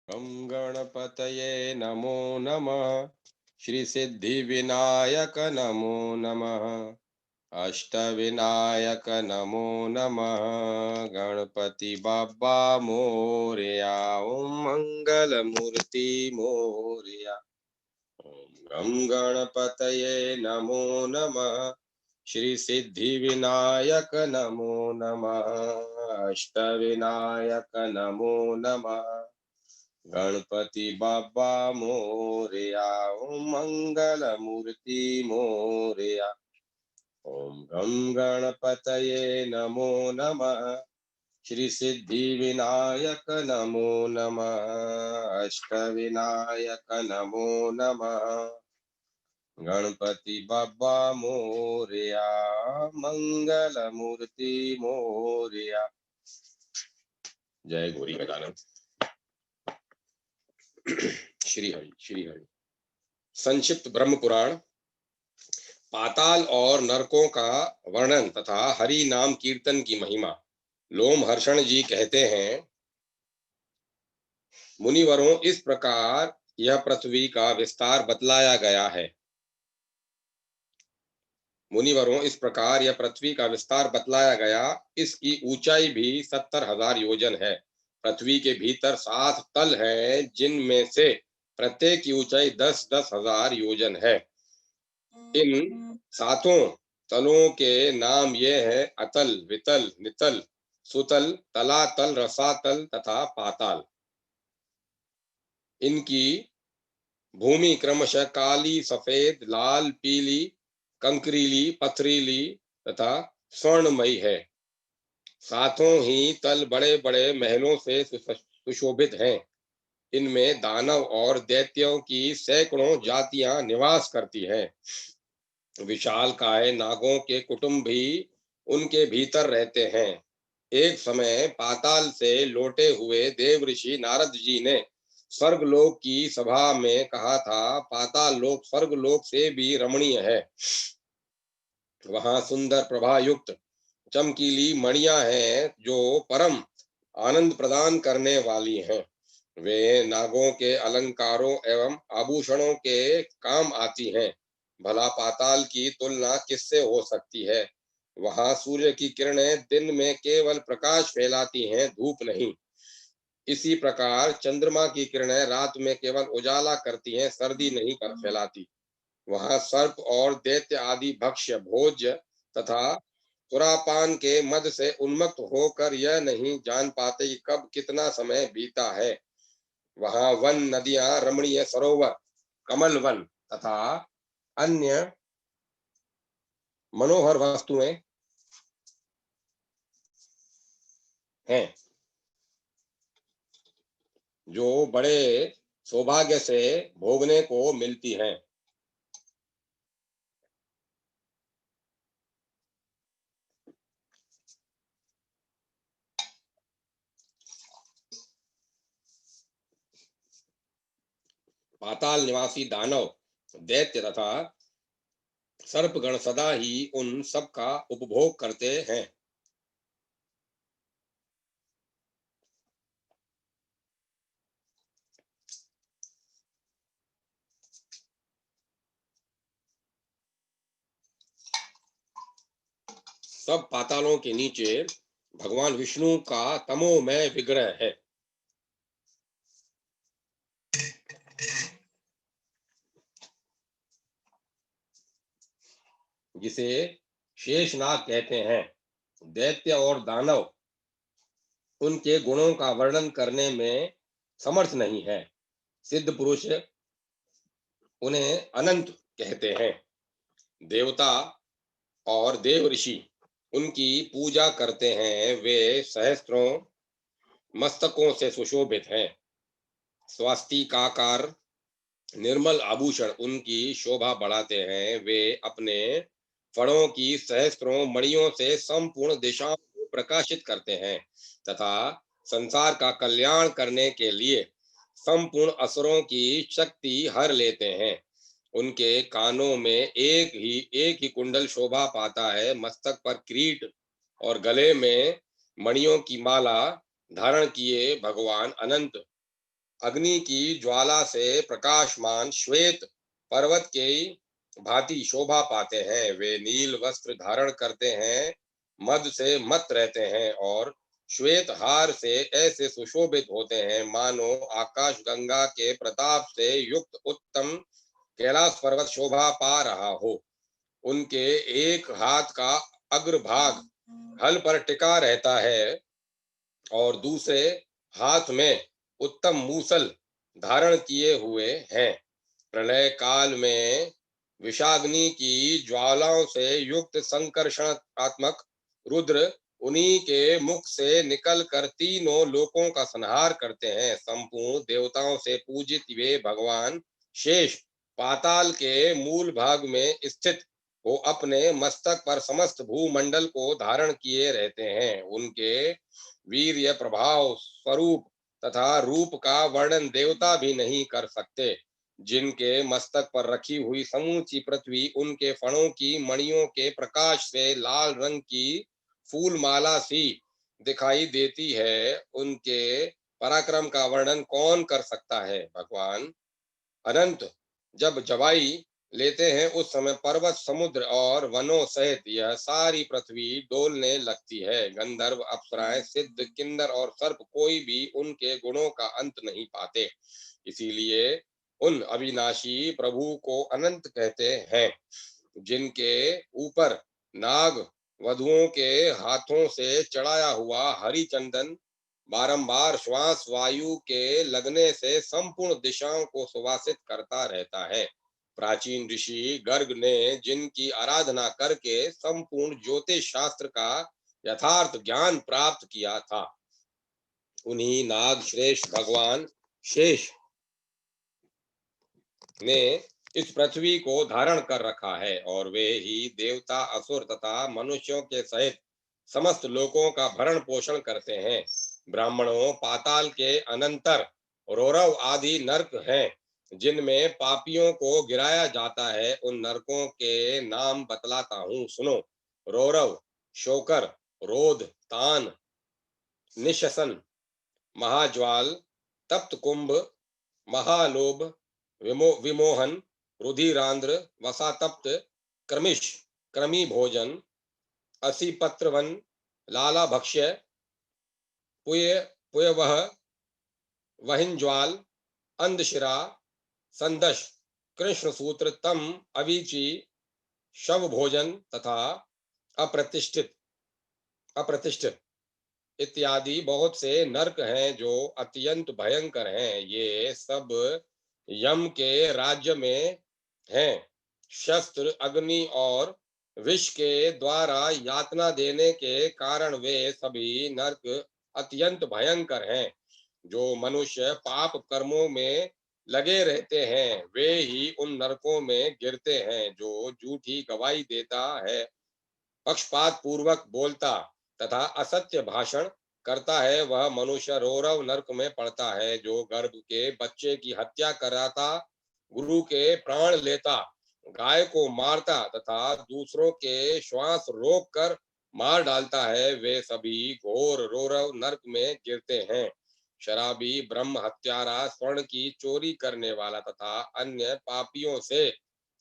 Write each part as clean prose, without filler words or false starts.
गं गणपतये नमो नमः। श्री सिद्धि विनायक नमो नमः। अष्टविनायक नमो नमः। गणपति बाबा मोरया। ओम मंगल मूर्ति मोरया। ओम गं गणपतये नमो नमः। श्री सिद्धि विनायक नमो नमः। अष्टविनायक नमो नमः। गणपति बाबा मोरया। ओम मंगल मूर्ति मोरया। ओम गं गणपतये नमो नमः। श्री सिद्धि विनायक नमो नमः। अष्ट विनायक नमो नमः। गणपति बाबा मोरया। मंगल मूर्ति मोरया। जय गौरी गजानन। श्री हरि श्री हरि। संक्षिप्त ब्रह्म पुराण। पाताल और नरकों का वर्णन तथा हरि नाम कीर्तन की महिमा। लोमहर्षण जी कहते हैं, मुनिवरों, इस प्रकार यह पृथ्वी का विस्तार बतलाया गया है। मुनिवरों, इस प्रकार यह पृथ्वी का विस्तार बतलाया गया। इसकी ऊंचाई भी 70,000 योजन है। पृथ्वी के भीतर 7 तल हैं, जिनमें से प्रत्येक की ऊंचाई 10-10 हजार योजन है। इन 7 तलों के नाम ये है: अतल, वितल, नितल, सुतल, तलातल, रसातल तथा पाताल। इनकी भूमि क्रमशः काली, सफेद, लाल, पीली, कंकरीली, पथरीली तथा स्वर्णमयी है। 7 ही तल बड़े बड़े महलों से सुशोभित हैं। इनमें दानव और दैत्यों की सैकड़ों जातियां निवास करती हैं। विशालकाय नागों के कुटुंब भी उनके भीतर रहते हैं। एक समय पाताल से लौटे हुए देव ऋषि नारद जी ने स्वर्गलोक की सभा में कहा था, पाताल लोक स्वर्गलोक से भी रमणीय है। वहां सुंदर प्रभा युक्त चमकीली मणियां हैं, जो परम आनंद प्रदान करने वाली हैं। वे नागों के अलंकारों एवं आभूषणों के काम आती हैं। भला पाताल की तुलना किससे हो सकती है? वहां सूर्य की किरणें दिन में केवल प्रकाश फैलाती हैं, धूप नहीं। इसी प्रकार चंद्रमा की किरणें रात में केवल उजाला करती हैं, सर्दी नहीं कर फैलाती। वहां सर्प और दैत्य आदि भक्ष्य भोज्य तथा सुरापान के मद से उन्मत्त होकर यह नहीं जान पाते कि कब कितना समय बीता है। वहां वन, नदियां, रमणीय सरोवर, कमल वन तथा अन्य मनोहर वस्तुएं हैं, जो बड़े सौभाग्य से भोगने को मिलती हैं। पाताल निवासी दानव, दैत्य तथा सर्पगण सदा ही उन सब का उपभोग करते हैं। सब पातालों के नीचे भगवान विष्णु का तमोमय विग्रह है। जिसे शेषनाग कहते हैं। दैत्य और दानव उनके गुणों का वर्णन करने में समर्थ नहीं है। सिद्ध पुरुष उन्हें अनंत कहते हैं। देवता और देव ऋषि उनकी पूजा करते हैं। वे सहस्त्रों मस्तकों से सुशोभित हैं। स्वास्तिकाकार निर्मल आभूषण उनकी शोभा बढ़ाते हैं। वे अपने फणों की सहस्त्रों मणियों से संपूर्ण दिशाओं को प्रकाशित करते हैं तथा संसार का कल्याण करने के लिए संपूर्ण असुरों की शक्ति हर लेते हैं। उनके कानों में एक ही कुंडल शोभा पाता है। मस्तक पर किरीट और गले में मणियों की माला धारण किए भगवान अनंत अग्नि की ज्वाला से प्रकाशमान श्वेत पर्वत के भांति शोभा पाते हैं। वे नील वस्त्र धारण करते हैं, मद से मत रहते हैं और श्वेत हार से ऐसे सुशोभित होते हैं मानो आकाश गंगा के प्रताप से युक्त उत्तम कैलाश पर्वत शोभा पा रहा हो। उनके एक हाथ का अग्रभाग हल पर टिका रहता है और दूसरे हाथ में उत्तम मूसल धारण किए हुए हैं। प्रलय काल में विषाग्नि की ज्वालाओं से युक्त संकर्षणात्मक रुद्र उन्हीं के मुख से निकल कर तीनों लोकों का संहार करते हैं। संपूर्ण देवताओं से पूजित वे भगवान शेष पाताल के मूल भाग में स्थित वो अपने मस्तक पर समस्त भूमंडल को धारण किए रहते हैं। उनके वीर्य प्रभाव स्वरूप तथा रूप का वर्णन देवता भी नहीं कर सकते। जिनके मस्तक पर रखी हुई समूची पृथ्वी उनके फणों की मणियों के प्रकाश से लाल रंग की फूलमाला सी दिखाई देती है, उनके पराक्रम का वर्णन कौन कर सकता है। भगवान अनंत जब जवाई लेते हैं उस समय पर्वत समुद्र और वनों सहित यह सारी पृथ्वी डोलने लगती है। गंधर्व अप्सराएं सिद्ध किन्नर और सर्प कोई भी उनके गुणों का अंत नहीं पाते। इसीलिए उन अविनाशी प्रभु को अनंत कहते हैं। जिनके ऊपर नाग वधुओं के हाथों से चढ़ाया हुआ हरि चंदन बारंबार श्वास वायु के लगने से संपूर्ण दिशाओं को सुवासित करता रहता है। प्राचीन ऋषि गर्ग ने जिनकी आराधना करके संपूर्ण ज्योतिष शास्त्र का यथार्थ ज्ञान प्राप्त किया था, उन्हीं नाग श्रेष्ठ भगवान शेष ने इस पृथ्वी को धारण कर रखा है और वे ही देवता असुर तथा मनुष्यों के सहित समस्त लोकों का भरण पोषण करते हैं। ब्राह्मणों पाताल के अनंतर रौरव आदि नरक हैं जिनमें पापियों को गिराया जाता है। उन नरकों के नाम बतलाता हूँ, सुनो। रौरव, शोकर, रोध, तान, निशसन, महाज्वाल, तप्त कुंभ, महालोभ, विमोहन, रुधिरांध्र, वसातप्त, क्रमिश, क्रमी भोजन, असीपत्रवन, लाला भक्ष्य, पुय पुयवह, वहिंज्वाल, अंधशिरा, संदश, कृष्ण सूत्र, तम, अवीची, शव भोजन तथा अप्रतिष्ठित अप्रतिष्ठित इत्यादि बहुत से नरक हैं जो अत्यंत भयंकर हैं। ये सब यम के राज्य में हैं। शस्त्र, अग्नि और विष के द्वारा यातना देने के कारण वे सभी नरक अत्यंत भयंकर हैं। जो मनुष्य पाप कर्मों में लगे रहते हैं वे ही उन नरकों में गिरते हैं। जो झूठी गवाही देता है, पक्षपात पूर्वक बोलता तथा असत्य भाषण करता है, वह मनुष्य रौरव नरक में पड़ता है। जो गर्भ के बच्चे की हत्या कराता, गुरु के प्राण लेता, गाय को मारता तथा दूसरों के श्वास रोक कर मार डालता है, वे सभी घोर रौरव नरक में गिरते हैं। शराबी, ब्रह्म हत्यारा, स्वर्ण की चोरी करने वाला तथा अन्य पापियों से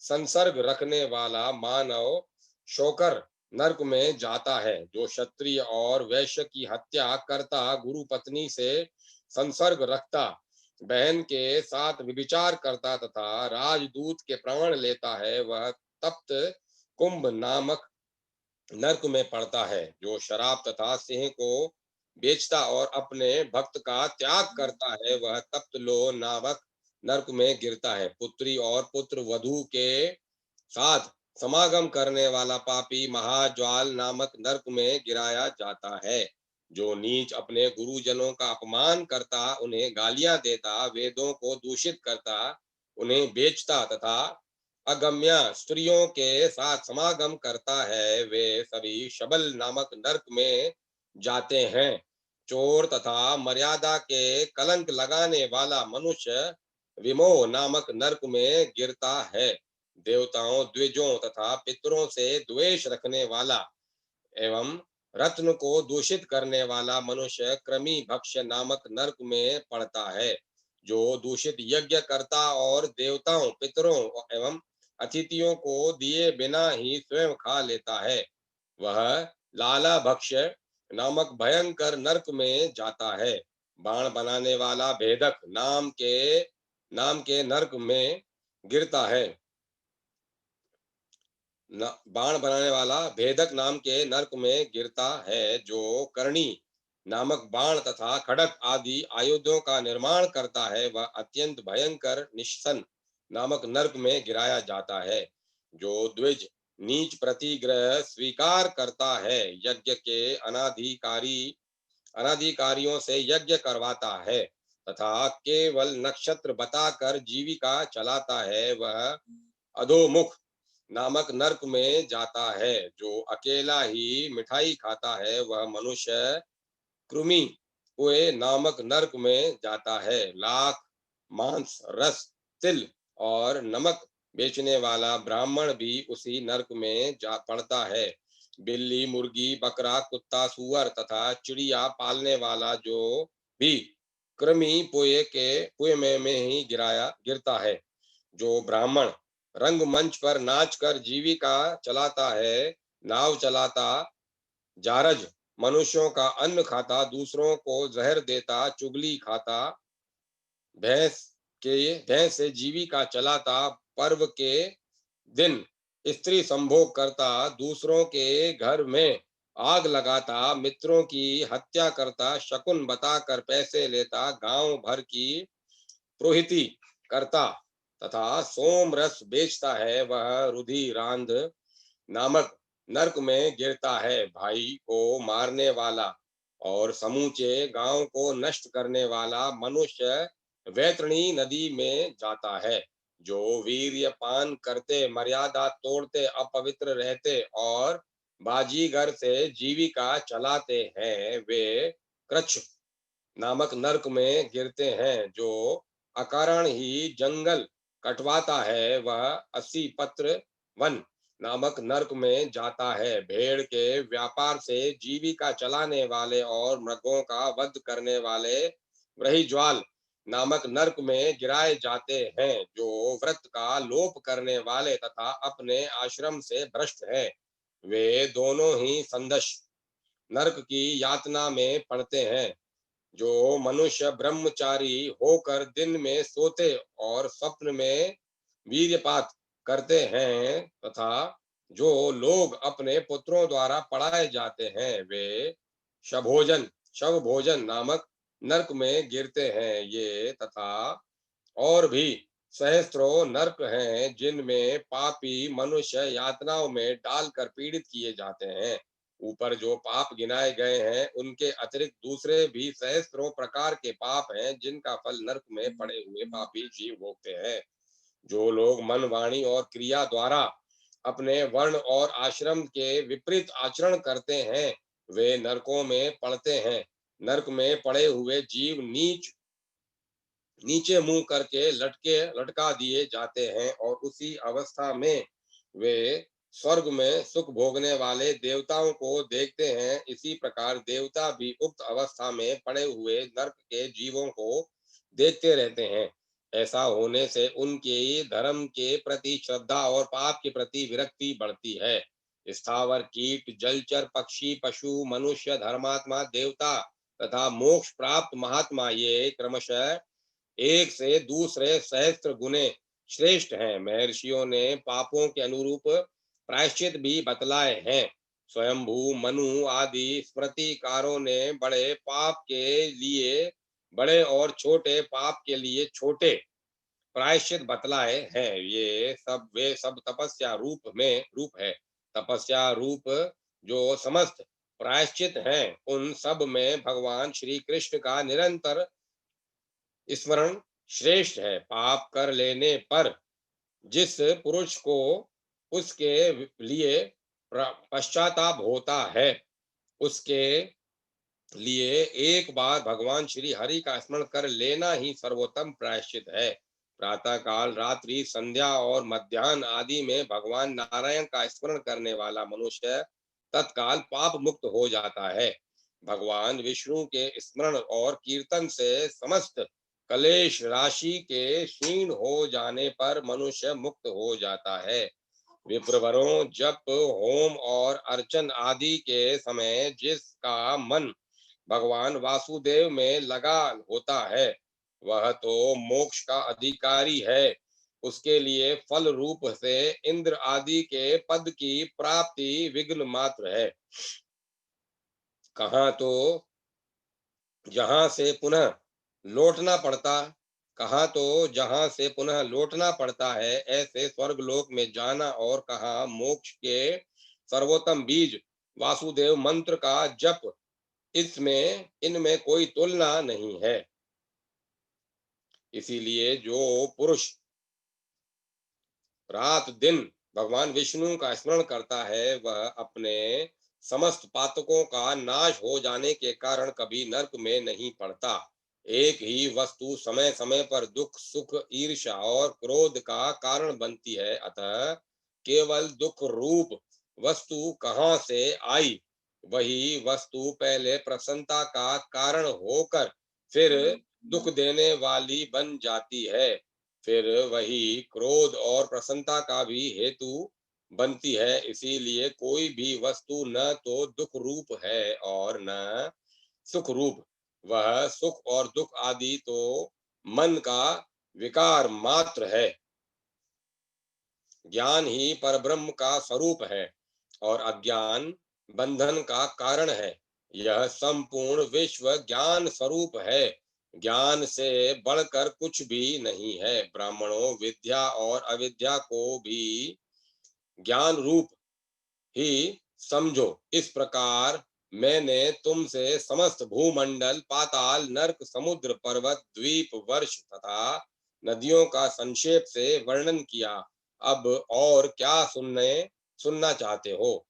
संसर्ग रखने वाला मानव शोकर नरक में जाता है। जो क्षत्रिय और वैश्य की हत्या करता, गुरु पत्नी से संसर्ग रखता, बहन के साथ विचार करता तथा राजदूत के प्राण लेता है, वह तप्त कुंभ नामक नरक में पड़ता है। जो शराब तथा सिंह को बेचता और अपने भक्त का त्याग करता है, वह तप्त लो नामक नरक में गिरता है। पुत्री और पुत्र वधु के साथ समागम करने वाला पापी महाज्वाल नामक नरक में गिराया जाता है। जो नीच अपने गुरुजनों का अपमान करता, उन्हें गालियां देता, वेदों को दूषित करता, उन्हें बेचता तथा अगम्या स्त्रियों के साथ समागम करता है, वे सभी शबल नामक नरक में जाते हैं। चोर तथा मर्यादा के कलंक लगाने वाला मनुष्य विमोह नामक नरक में गिरता है। देवताओं, द्विजों तथा पितरों से द्वेष रखने वाला एवं रत्न को दूषित करने वाला मनुष्य क्रमी भक्ष्य नामक नरक में पड़ता है। जो दूषित यज्ञ करता और देवताओं, पितरों एवं अतिथियों को दिए बिना ही स्वयं खा लेता है, वह लाला भक्ष नामक भयंकर नरक में जाता है। बाण बनाने वाला भेदक नाम के नरक में गिरता है। बाण बनाने वाला भेदक नाम के नरक में गिरता है, जो करणी नामक बाण तथा खड़क आदि आयुधों का निर्माण करता है, वह अत्यंत भयंकर निशन नामक नरक में गिराया जाता है। जो द्विज नीच प्रतिग्रह स्वीकार करता है, यज्ञ के अनाधिकारियों से यज्ञ करवाता है तथा केवल नक्षत्र बताकर जीविका चलाता है, वह अधोमुख नामक नरक में जाता है। जो अकेला ही मिठाई खाता है, वह मनुष्य कृमि कुएं नामक नरक में जाता है। लाख मांस, रस, तिल और नमक बेचने वाला ब्राह्मण भी उसी नरक में जा पड़ता है। बिल्ली, मुर्गी, बकरा, कुत्ता, सुअर तथा चिड़िया पालने वाला जो भी कृमि कुएं में ही गिरता है। जो ब्राह्मण रंगमंच पर नाचकर जीविका चलाता है, नाव चलाता, जारज मनुष्यों का अन्न खाता, दूसरों को जहर देता, चुगली खाता, भैंस भैंस से जीविका चलाता, पर्व के दिन स्त्री संभोग करता, दूसरों के घर में आग लगाता, मित्रों की हत्या करता, शकुन बताकर पैसे लेता, गांव भर की प्रोहिती करता तथा सोम रस बेचता है, वह रुधिरांध नामक नरक में गिरता है। भाई को मारने वाला और समूचे गांव को नष्ट करने वाला मनुष्य वैतरणी नदी में जाता है। जो वीर्य पान करते, मर्यादा तोड़ते, अपवित्र रहते और बाजीगर से जीविका चलाते हैं, वे कृच्छ नामक नरक में गिरते हैं। जो अकारण ही जंगल कटवाता है, वह 80 पत्र वन नामक नरक में जाता है। भेड़ के व्यापार से जीविका चलाने वाले और मृगों का वध करने वाले व्रहिज्वाल नामक नरक में गिराए जाते हैं। जो व्रत का लोप करने वाले तथा अपने आश्रम से भ्रष्ट हैं, वे दोनों ही संदश नरक की यातना में पड़ते हैं। जो मनुष्य ब्रह्मचारी होकर दिन में सोते और स्वप्न में वीर्यपात करते हैं तथा जो लोग अपने पुत्रों द्वारा पढ़ाए जाते हैं, वे शभोजन शवभोजन नामक नरक में गिरते हैं। ये तथा और भी सहस्त्रों नरक हैं, जिनमें पापी मनुष्य यातनाओं में डालकर पीड़ित किए जाते हैं। ऊपर जो पाप गिनाए गए हैं, उनके अतिरिक्त दूसरे भी सहस्त्रों प्रकार के पाप हैं, जिनका फल नरक में पड़े हुए पापी जीव भोगते हैं। जो लोग मन, वाणी और क्रिया द्वारा अपने वर्ण और आश्रम के विपरीत आचरण करते हैं, वे नरकों में पड़ते हैं। नरक में पड़े हुए जीव नीचे मुंह करके लटका दिए जाते हैं और उसी अवस्था में वे स्वर्ग में सुख भोगने वाले देवताओं को देखते हैं। इसी प्रकार देवता भी उक्त अवस्था में पड़े हुए नरक के जीवों को देखते रहते हैं। ऐसा होने से उनके धर्म के प्रति श्रद्धा और पाप के प्रति विरक्ति बढ़ती है। स्थावर, कीट, जलचर, पक्षी, पशु, मनुष्य, धर्मात्मा, देवता तथा मोक्ष प्राप्त महात्मा, ये क्रमशः एक से दूसरे सहस्त्र गुने श्रेष्ठ हैं। महर्षियों ने पापों के अनुरूप प्रायश्चित भी बतलाए हैं। स्वयंभू, मनु आदि स्मृतिकारों ने बड़े पाप के लिए बड़े और छोटे पाप के लिए छोटे प्रायश्चित बतलाए हैं। वे सब तपस्या रूप है। तपस्या रूप जो समस्त प्रायश्चित हैं, उन सब में भगवान श्री कृष्ण का निरंतर स्मरण श्रेष्ठ है। पाप कर लेने पर जिस पुरुष को उसके लिए पश्चाताप होता है, उसके लिए एक बार भगवान श्री हरि का स्मरण कर लेना ही सर्वोत्तम प्रायश्चित है। प्रातः काल, रात्रि, संध्या और मध्याह्न आदि में भगवान नारायण का स्मरण करने वाला मनुष्य तत्काल पाप मुक्त हो जाता है। भगवान विष्णु के स्मरण और कीर्तन से समस्त कलेश राशि के क्षीण हो जाने पर मनुष्य मुक्त हो जाता है। विप्रवरों, जप, होम और अर्चन आदि के समय जिसका मन भगवान वासुदेव में लगा होता है, वह तो मोक्ष का अधिकारी है। उसके लिए फल रूप से इंद्र आदि के पद की प्राप्ति विघ्न मात्र है। कहाँ तो जहां से पुनः लौटना पड़ता कहा तो जहां से पुनः लौटना पड़ता है, ऐसे स्वर्गलोक में जाना, और कहा मोक्ष के सर्वोत्तम बीज वासुदेव मंत्र का जप। इसमें इनमें कोई तुलना नहीं है। इसीलिए जो पुरुष रात दिन भगवान विष्णु का स्मरण करता है, वह अपने समस्त पातकों का नाश हो जाने के कारण कभी नरक में नहीं पड़ता। एक ही वस्तु समय समय पर दुख, सुख, ईर्ष्या और क्रोध का कारण बनती है, अतः केवल दुख रूप वस्तु कहाँ से आई? वही वस्तु पहले प्रसन्नता का कारण होकर फिर दुख देने वाली बन जाती है, फिर वही क्रोध और प्रसन्नता का भी हेतु बनती है। इसीलिए कोई भी वस्तु न तो दुख रूप है और न सुख रूप। वह सुख और दुख आदि तो मन का विकार मात्र है। ज्ञान ही परब्रह्म का स्वरूप है और अज्ञान बंधन का कारण है। यह संपूर्ण विश्व ज्ञान स्वरूप है। ज्ञान से बढ़कर कुछ भी नहीं है। ब्राह्मणों, विद्या और अविद्या को भी ज्ञान रूप ही समझो। इस प्रकार मैंने तुमसे समस्त भूमंडल, पाताल, नरक, समुद्र, पर्वत, द्वीप, वर्ष तथा नदियों का संक्षेप से वर्णन किया। अब और क्या सुनना चाहते हो?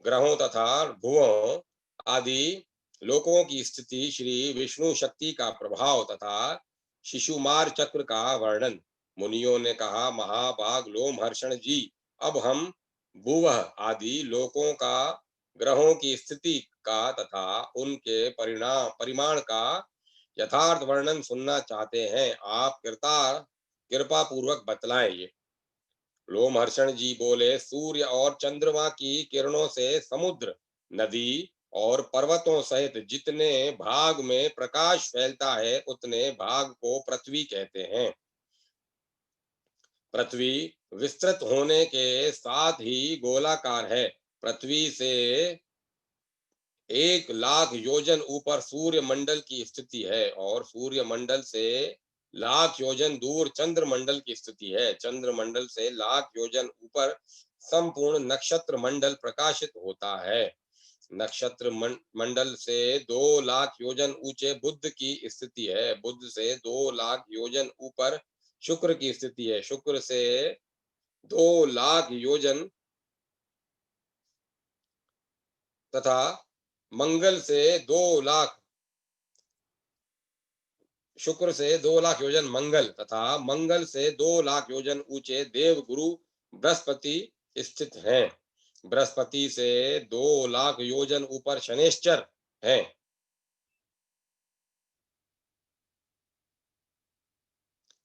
ग्रहों तथा भुवों आदि लोकों की स्थिति, श्री विष्णु शक्ति का प्रभाव तथा शिशुमार चक्र का वर्णन। मुनियों ने कहा, महाभाग लोमहर्षण जी, अब हम भूवः आदि लोकों का, ग्रहों की स्थिति का तथा उनके परिमाण का यथार्थ वर्णन सुनना चाहते हैं। आप कृपा पूर्वक बतलाएं ये। लोमहर्षण जी बोले, सूर्य और चंद्रमा की किरणों से समुद्र, नदी और पर्वतों सहित जितने भाग में प्रकाश फैलता है, उतने भाग को पृथ्वी कहते हैं। पृथ्वी विस्तृत होने के साथ ही गोलाकार है। पृथ्वी से 1 लाख योजन ऊपर सूर्य मंडल की स्थिति है और सूर्य मंडल से लाख योजन दूर चंद्र मंडल की स्थिति है। चंद्र मंडल से लाख योजन ऊपर संपूर्ण नक्षत्र मंडल प्रकाशित होता है। नक्षत्र मंडल से 2 लाख योजन ऊंचे बुध की स्थिति है। बुध से 2 लाख योजन ऊपर शुक्र की स्थिति है। शुक्र से 2 लाख योजन तथा मंगल से 2 लाख, शुक्र से 2 लाख योजन मंगल तथा मंगल से 2 लाख योजन ऊंचे देव गुरु बृहस्पति स्थित हैं। बृहस्पति से 2 लाख योजन ऊपर शनेश्चर हैं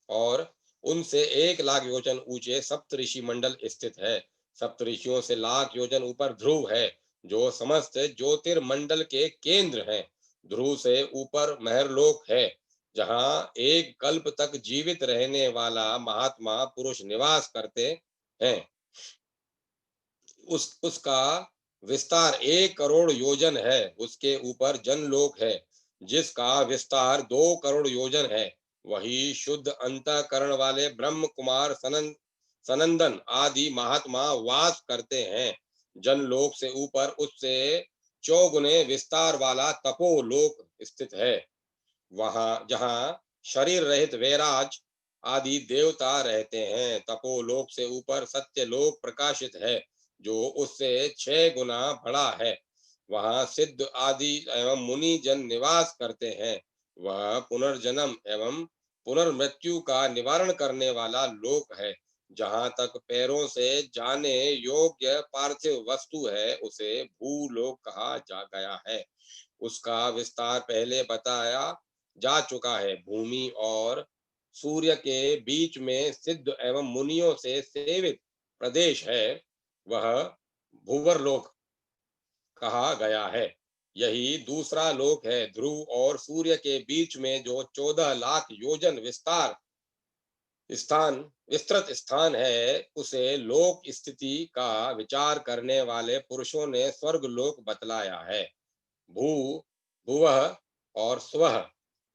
और उनसे 1 लाख योजन ऊंचे सप्तऋषि मंडल स्थित है। सप्तऋषियों से लाख योजन ऊपर ध्रुव है, जो समस्त ज्योतिर्मंडल के केंद्र हैं। ध्रुव से ऊपर महरलोक है, जहाँ एक कल्प तक जीवित रहने वाला महात्मा पुरुष निवास करते हैं। उसका विस्तार 1 करोड़ योजन है। उसके ऊपर जनलोक है, जिसका विस्तार 2 करोड़ योजन है। वही शुद्ध अंतःकरण वाले ब्रह्म कुमार सनंदन आदि महात्मा वास करते हैं। जनलोक से ऊपर उससे चौगुने विस्तार वाला तपोलोक स्थित है, वहां जहां शरीर रहित वैराज आदि देवता रहते हैं। तपोलोक से ऊपर सत्यलोक प्रकाशित है, जो उससे 6 गुना बड़ा है। वहां सिद्ध आदि एवं मुनि जन निवास करते हैं। वह पुनर्जन्म एवं पुनर्मृत्यु का निवारण करने वाला लोक है। जहाँ तक पैरों से जाने योग्य पार्थिव वस्तु है, उसे भूलोक कहा जा गया है। उसका विस्तार पहले बताया जा चुका है। भूमि और सूर्य के बीच में सिद्ध एवं मुनियों से सेवित प्रदेश है, वह भूवरलोक कहा गया है। यही दूसरा लोक है। ध्रुव और सूर्य के बीच में जो 14 लाख योजन स्थान विस्तृत स्थान है, उसे लोक स्थिति का विचार करने वाले पुरुषों ने स्वर्ग लोक बतलाया है। भू, भुवः और स्वः,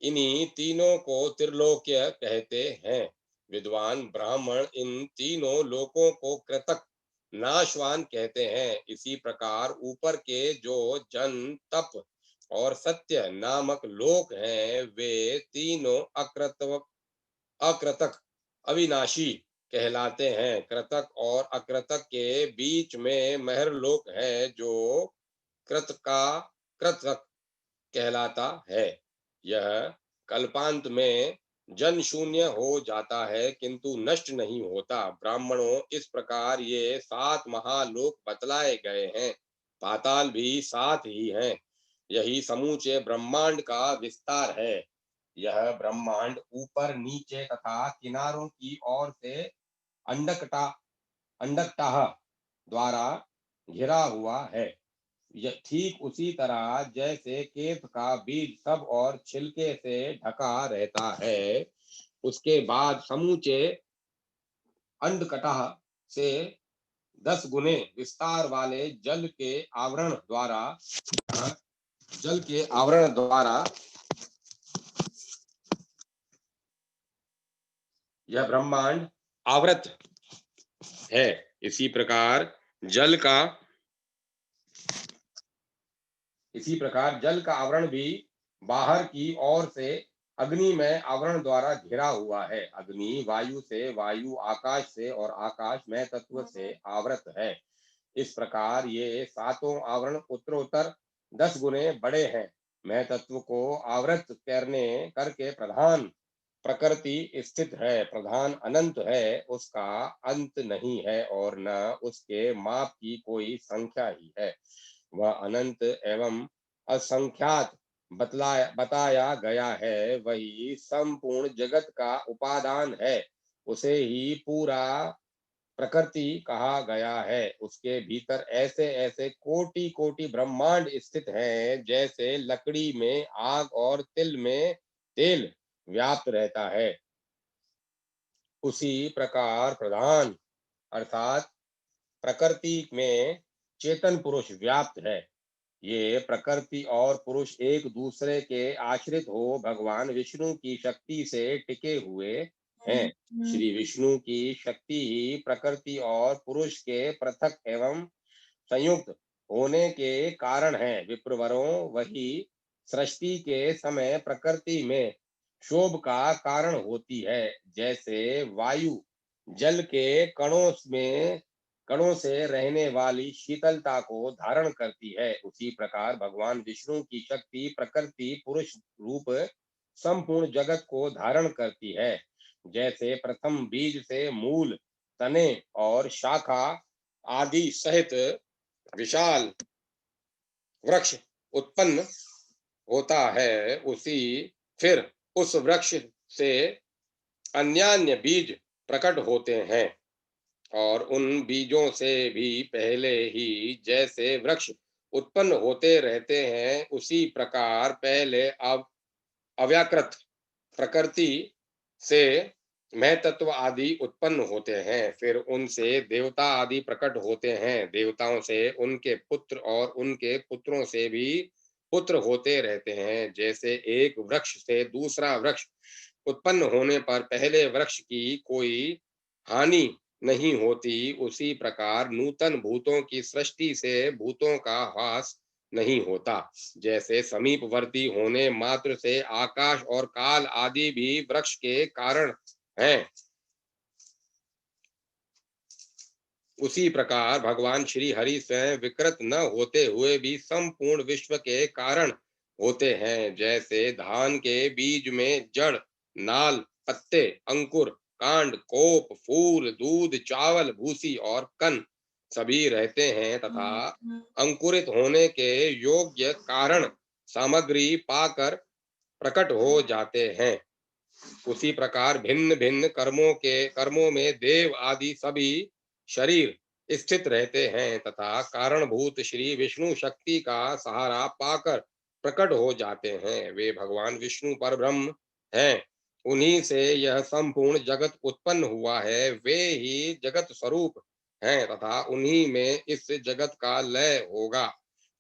इन्हीं तीनों को त्रिलोक्य कहते हैं। विद्वान ब्राह्मण इन तीनों लोकों को कृतक, नाशवान कहते हैं। इसी प्रकार ऊपर के जो जन, तप और सत्य नामक लोक हैं, वे तीनों अकृतक, अविनाशी कहलाते हैं। कृतक और अकृतक के बीच में महरलोक है, जो कृतक कहलाता है। यह कल्पांत में जन शून्य हो जाता है, किंतु नष्ट नहीं होता। ब्राह्मणों, इस प्रकार ये 7 महालोक बतलाए गए हैं। पाताल भी 7 ही हैं। यही समूचे ब्रह्मांड का विस्तार है। यह ब्रह्मांड ऊपर, नीचे तथा किनारों की ओर से अंडकटा अंडकटाह द्वारा घिरा हुआ है। ठीक उसी तरह जैसे केत का बीज सब और छिलके से ढका रहता है, उसके बाद समूचे अंडकटाह से 10 गुने विस्तार वाले जल के आवरण द्वारा यह ब्रह्मांड आवृत है। इसी प्रकार जल का आवरण भी बाहर की ओर से अग्नि में आवरण द्वारा घिरा हुआ है। अग्नि वायु से, वायु आकाश से और आकाश में तत्व से आवृत है। इस प्रकार ये 7 आवरण उत्तरोत्तर 10 गुने बड़े हैं। मैं तत्व को आवृत करके प्रधान प्रकृति स्थित है। प्रधान अनंत है, उसका अंत नहीं है और न उसके माप की कोई संख्या ही है। वह अनंत एवं असंख्यात बताया गया है। वही संपूर्ण जगत का उपादान है। उसे ही पूरा प्रकृति कहा गया है। उसके भीतर ऐसे ऐसे कोटि कोटि ब्रह्मांड स्थित हैं, जैसे लकड़ी में आग और तिल में तेल व्याप्त रहता है। उसी प्रकार प्रधान अर्थात प्रकृति में चेतन पुरुष व्याप्त है। ये प्रकृति और पुरुष एक दूसरे के आश्रित हो भगवान विष्णु की शक्ति से टिके हुए हैं। श्री विष्णु की शक्ति ही प्रकृति और पुरुष के पृथक एवं संयुक्त होने के कारण है। विप्रवरों, वही सृष्टि के समय प्रकृति में क्षोभ का कारण होती है। जैसे वायु जल के कणों से रहने वाली शीतलता को धारण करती है, उसी प्रकार भगवान विष्णु की शक्ति प्रकृति पुरुष रूप संपूर्ण जगत को धारण करती है। जैसे प्रथम बीज से मूल, तने और शाखा आदि सहित विशाल वृक्ष उत्पन्न होता है, फिर उस वृक्ष से अन्यान्य बीज प्रकट होते हैं और उन बीजों से भी पहले ही जैसे वृक्ष उत्पन्न होते रहते हैं, उसी प्रकार पहले अब अव्याकृत प्रकृति से महतत्व आदि उत्पन्न होते हैं। फिर उनसे देवता आदि प्रकट होते हैं। देवताओं से उनके पुत्र और उनके पुत्रों से भी पुत्र होते रहते हैं। जैसे एक वृक्ष से दूसरा वृक्ष उत्पन्न होने पर पहले वृक्ष की कोई हानि नहीं होती, उसी प्रकार नूतन भूतों की सृष्टि से भूतों का ह्रास नहीं होता। जैसे समीपवर्ती होने मात्र से आकाश और काल आदि भी वृक्ष के कारण हैं, उसी प्रकार भगवान श्री हरि स्वयं विकृत न होते हुए भी संपूर्ण विश्व के कारण होते हैं। जैसे धान के बीज में जड़, नाल, पत्ते, अंकुर, कांड, कोप, फूल, दूध, चावल, भूसी और कण सभी रहते हैं, तथा अंकुरित होने के योग्य कारण सामग्री पाकर प्रकट हो जाते हैं। उसी प्रकार भिन्न भिन्न कर्मों में देव आदि सभी शरीर स्थित रहते हैं तथा कारणभूत श्री विष्णु शक्ति का सहारा पाकर प्रकट हो जाते हैं। वे भगवान विष्णु पर ब्रह्म हैं। उन्हीं से यह संपूर्ण जगत उत्पन्न हुआ है। वे ही जगत स्वरूप हैं तथा उन्हीं में इस जगत का लय होगा।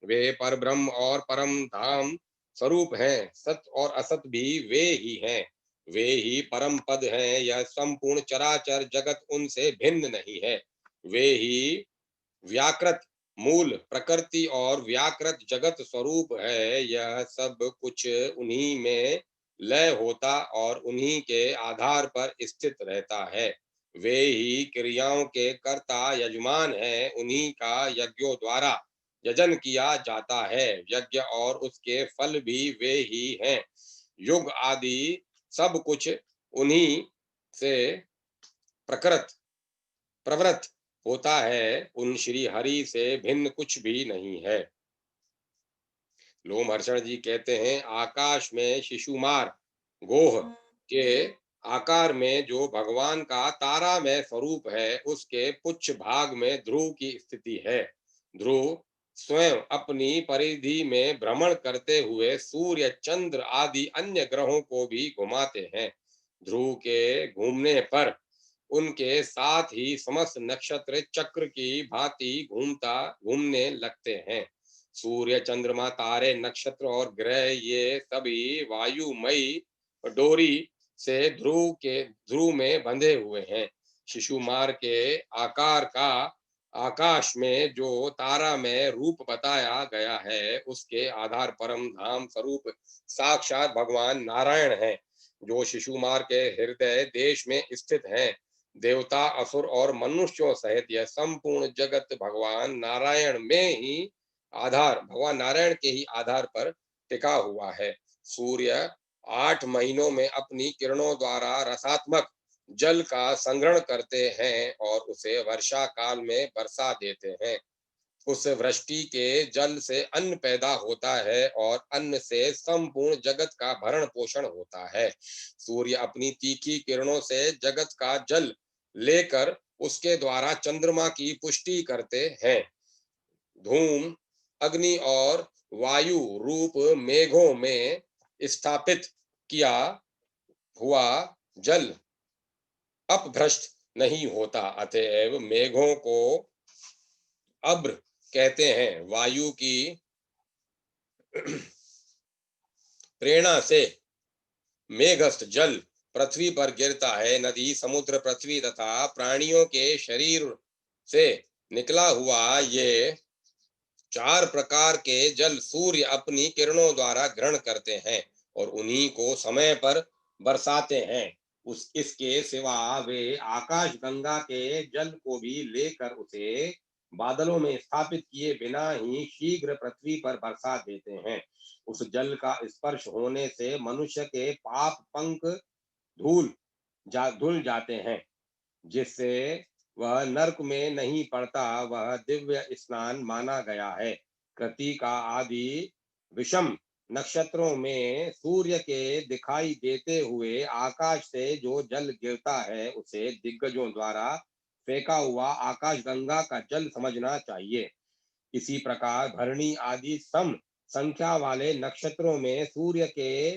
वे पर ब्रह्म और परम धाम स्वरूप हैं। सत और असत भी वे ही हैं। वे ही परम पद हैं। यह संपूर्ण चराचर जगत उनसे भिन्न नहीं है। वे ही व्याकृत मूल प्रकृति और व्याकृत जगत स्वरूप है। यह सब कुछ उन्हीं में लय होता और उन्हीं के आधार पर स्थित रहता है। वे ही क्रियाओं के कर्ता यजमान हैं। उन्हीं का यज्ञों द्वारा यजन किया जाता है। यज्ञ और उसके फल भी वे ही हैं। युग आदि सब कुछ उन्हीं से प्रकृत प्रवृत्त होता है। उन श्री हरि से भिन्न कुछ भी नहीं है। लोमहर्षण जी कहते हैं, आकाश में शिशुमार गोह के आकार में जो भगवान का तारामय स्वरूप है, उसके पुच्छ भाग में ध्रुव की स्थिति है। ध्रुव स्वयं अपनी परिधि में भ्रमण करते हुए सूर्य चंद्र आदि अन्य ग्रहों को भी घुमाते हैं। ध्रुव के घूमने पर उनके साथ ही समस्त नक्षत्र चक्र की भांति घूमने लगते हैं। सूर्य चंद्रमा तारे नक्षत्र और ग्रह ये सभी वायुमयी डोरी से ध्रुव में बंधे हुए हैं। शिशुमार के आकार का आकाश में जो तारा में रूप बताया गया है, उसके आधार परम धाम स्वरूप साक्षात भगवान नारायण हैं, जो शिशुमार के हृदय देश में स्थित हैं। देवता असुर और मनुष्यों सहित यह संपूर्ण जगत भगवान नारायण के ही आधार पर टिका हुआ है। सूर्य 8 महीनों में अपनी किरणों द्वारा रसात्मक जल का संग्रहण करते हैं और उसे वर्षा काल में बरसा देते हैं। उस वृष्टि के जल से अन्न पैदा होता है और अन्न से संपूर्ण जगत का भरण पोषण होता है। सूर्य अपनी तीखी किरणों से जगत का जल लेकर उसके द्वारा चंद्रमा की पुष्टि करते हैं। धूम अग्नि और वायु रूप मेघों में स्थापित किया हुआ जल अपभ्रष्ट नहीं होता। अतएव मेघों को अब्र कहते हैं। वायु की प्रेरणा से मेघस्थ जल पृथ्वी पर गिरता है। नदी समुद्र पृथ्वी तथा प्राणियों के शरीर से निकला हुआ ये 4 प्रकार के जल सूर्य अपनी किरणों द्वारा ग्रहण करते हैं और उन्हीं को समय पर बरसाते हैं। इसके सिवा वे आकाश गंगा के जल को भी लेकर उसे बादलों में स्थापित किए बिना ही शीघ्र पृथ्वी पर बरसा देते हैं। उस जल का स्पर्श होने से मनुष्य के पाप पंख धुल जाते हैं, जिससे वह नरक में नहीं पड़ता। वह दिव्य स्नान माना गया है। कृति का आदि विषम नक्षत्रों में सूर्य के दिखाई देते हुए आकाश से जो जल गिरता है, उसे दिग्गजों द्वारा फेंका हुआ आकाश गंगा का जल समझना चाहिए। इसी प्रकार भरणी आदि सम संख्या वाले नक्षत्रों में सूर्य के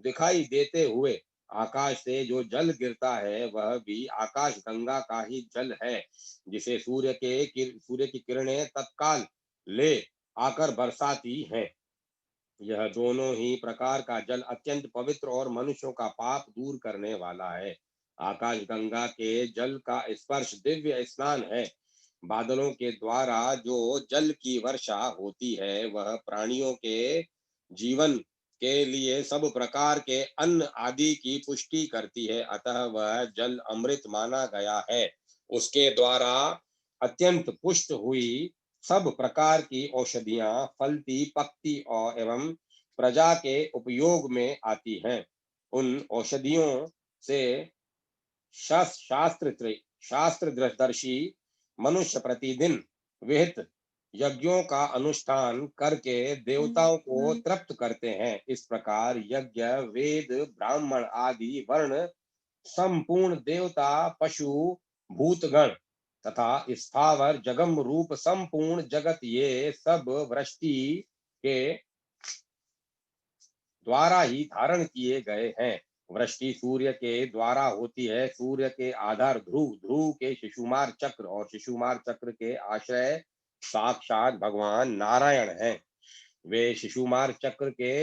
दिखाई देते हुए आकाश से जो जल गिरता है, वह भी आकाश गंगा का ही जल है, जिसे सूर्य की किरणें तत्काल ले आकर बरसाती हैं। यह दोनों ही प्रकार का जल अत्यंत पवित्र और मनुष्यों का पाप दूर करने वाला है। आकाश गंगा के जल का स्पर्श दिव्य स्नान है। बादलों के द्वारा जो जल की वर्षा होती है, वह प्राणियों के जीवन के लिए सब प्रकार के अन्न आदि की पुष्टि करती है। अतः वह जल अमृत माना गया है। उसके द्वारा अत्यंत पुष्ट हुई सब प्रकार की औषधियां फलती पकती और एवं प्रजा के उपयोग में आती हैं। उन औषधियों से शास्त्रदर्शी मनुष्य प्रतिदिन विहित यज्ञों का अनुष्ठान करके देवताओं को तृप्त करते हैं। इस प्रकार यज्ञ, वेद, ब्राह्मण आदि वर्ण, संपूर्ण देवता, पशु, भूतगण तथा स्थावर जगम रूप संपूर्ण जगत, ये सब वृष्टि के द्वारा ही धारण किए गए हैं। वृष्टि सूर्य के द्वारा होती है। सूर्य के आधार ध्रुव, ध्रुव के शिशुमार चक्र और शिशुमार चक्र के आश्रय साक्षात भगवान नारायण हैं। वे शिशुमार चक्र के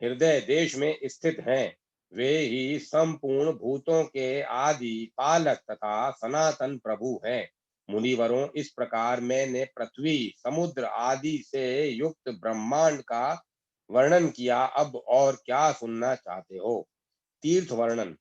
हृदय देश में स्थित हैं। वे ही संपूर्ण भूतों के आदि पालक तथा सनातन प्रभु हैं। मुनिवरों, इस प्रकार मैंने पृथ्वी, समुद्र आदि से युक्त ब्रह्मांड का वर्णन किया। अब और क्या सुनना चाहते हो? तीर्थ वर्णन।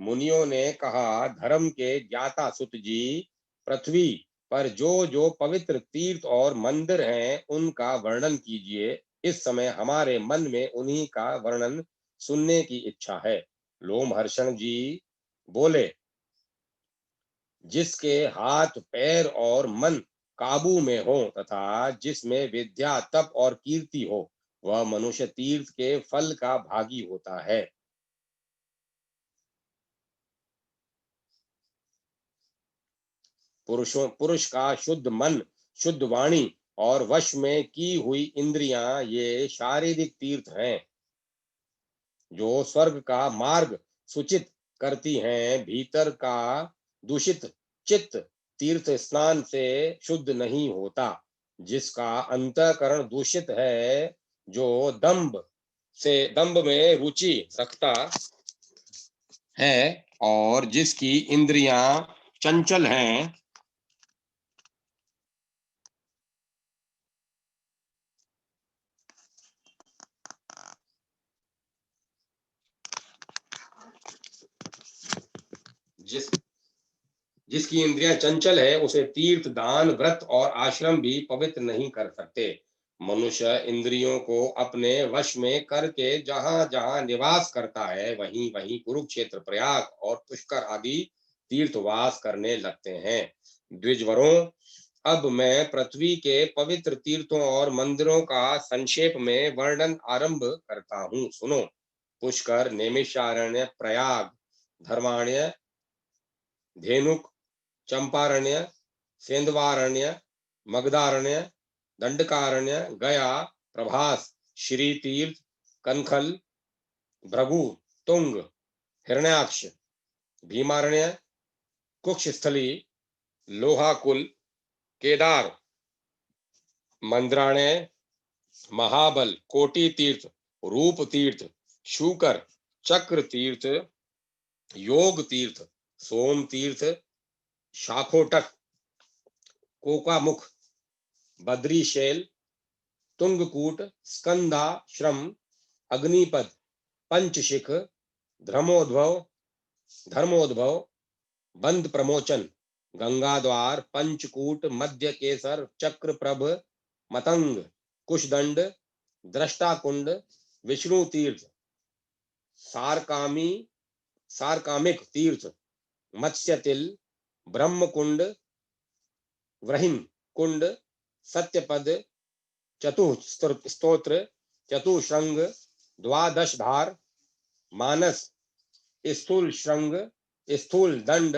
मुनियों ने कहा, धर्म के ज्ञाता सुत जी, पृथ्वी पर जो जो पवित्र तीर्थ और मंदिर हैं उनका वर्णन कीजिए। इस समय हमारे मन में उन्हीं का वर्णन सुनने की इच्छा है। लोमहर्षण जी बोले, जिसके हाथ, पैर और मन काबू में हो तथा जिसमें विद्या, तप और कीर्ति हो, वह मनुष्य तीर्थ के फल का भागी होता है। पुरुष का शुद्ध मन, शुद्ध वाणी और वश में की हुई इंद्रियां, ये शारीरिक तीर्थ हैं। जो स्वर्ग का मार्ग सूचित करती हैं। भीतर का दूषित चित्त तीर्थ स्नान से शुद्ध नहीं होता। जिसका अंतःकरण दूषित है, जो दंभ में रुचि रखता है और जिसकी इंद्रियां चंचल हैं, जिस जिसकी इंद्रियां चंचल है, उसे तीर्थ, दान, व्रत और आश्रम भी पवित्र नहीं कर सकते। मनुष्य इंद्रियों को अपने वश में करके जहां जहां निवास करता है, वहीं वहीं कुरुक्षेत्र, प्रयाग और पुष्कर आदि तीर्थवास करने लगते हैं। द्विजवरों, अब मैं पृथ्वी के पवित्र तीर्थों और मंदिरों का संक्षेप में वर्णन आरंभ करता हूँ। सुनो। पुष्कर, नैमिषारण्य, प्रयाग, धर्माण्य, धेनुक, चंपारण्य, सेंधवारण्य, मगधारण्य, दंडकारण्य, गया, प्रभास, श्री तीर्थ, कनखल, भृगु, तुंग, हिरण्याक्ष, भीमारण्य, कुक्षस्थली, लोहाकुल, केदार, मंद्राण्य, महाबल, कोटि तीर्थ, रूप तीर्थ, शूकर, चक्र तीर्थ, योग तीर्थ, सोम तीर्थ, शाखोटक, कोकामुख, बद्रीशैल, तुंगकूट, स्कंदाश्रम, अग्निपद, पंचशिख, धर्मोद्भव धर्मोद्भव, बंद प्रमोचन, गंगाद्वार, पंचकूट, मध्य केसर, चक्र प्रभ, मतंग, कुशदंड, दृष्टाकुंड, विष्णु तीर्थ, सारकामी सारकामिक तीर्थ, मत्स्यतिल, ब्रह्मकुंड, व्रहिम कुंड, सत्यपद, चतुस्तोत्र, चतुश्रृंग, द्वादश धार, मानस, स्थूल श्रृंग, स्थूल दंड,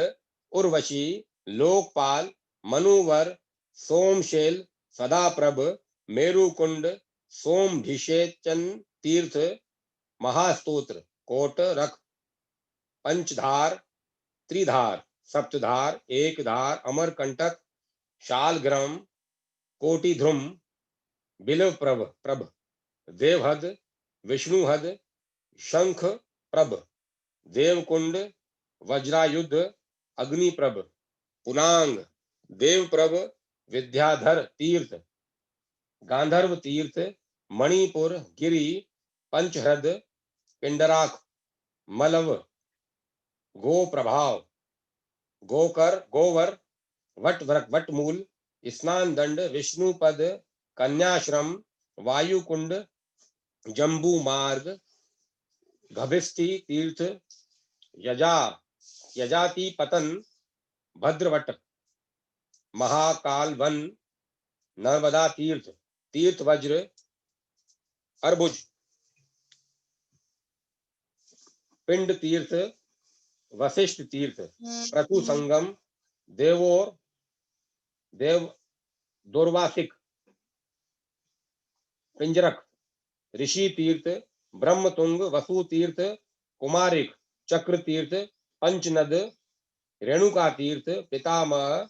उर्वशी, लोकपाल, मनुवर, सोमशेल, सदाप्रभ, मेरुकुंड, सोमभिषेचन तीर्थ, महास्तोत्र, कोट रख, पंचधार, त्रिधार, सप्तधार, एक धार, अमरकंटक, शालग्राम, कोटिध्रुम, बिलव प्रभ, देवहद, विष्णुहद, शंख प्रभ, देवकुंड, वज्रायुध, अग्निप्रभ, पुनांग, देवप्रभ, विद्याधर तीर्थ, गांधर्व तीर्थ, मणिपुर, गिरि, पंचहृद, पिंडराक, मलव, गो प्रभाव, गोकर, गोवर, वटमूल, स्नान दंड, विष्णुपद, कन्याश्रम, वायुकुंड, जम्बू मार्ग, गभिष्टि तीर्थ, यजाति पतन, भद्रवट, महाकाल वन, नर्मदा तीर्थ, तीर्थ वज्र, अर्बुज, पिंड तीर्थ, वशिष्ठ तीर्थ, प्रतु संगम, देवोर, देव दुर्वासिक, पिंजरक, ऋषि तीर्थ, ब्रह्मतुंग, वसु तीर्थ, कुमारिक, चक्र तीर्थ, पंचनद, रेणुका तीर्थ, पितामह,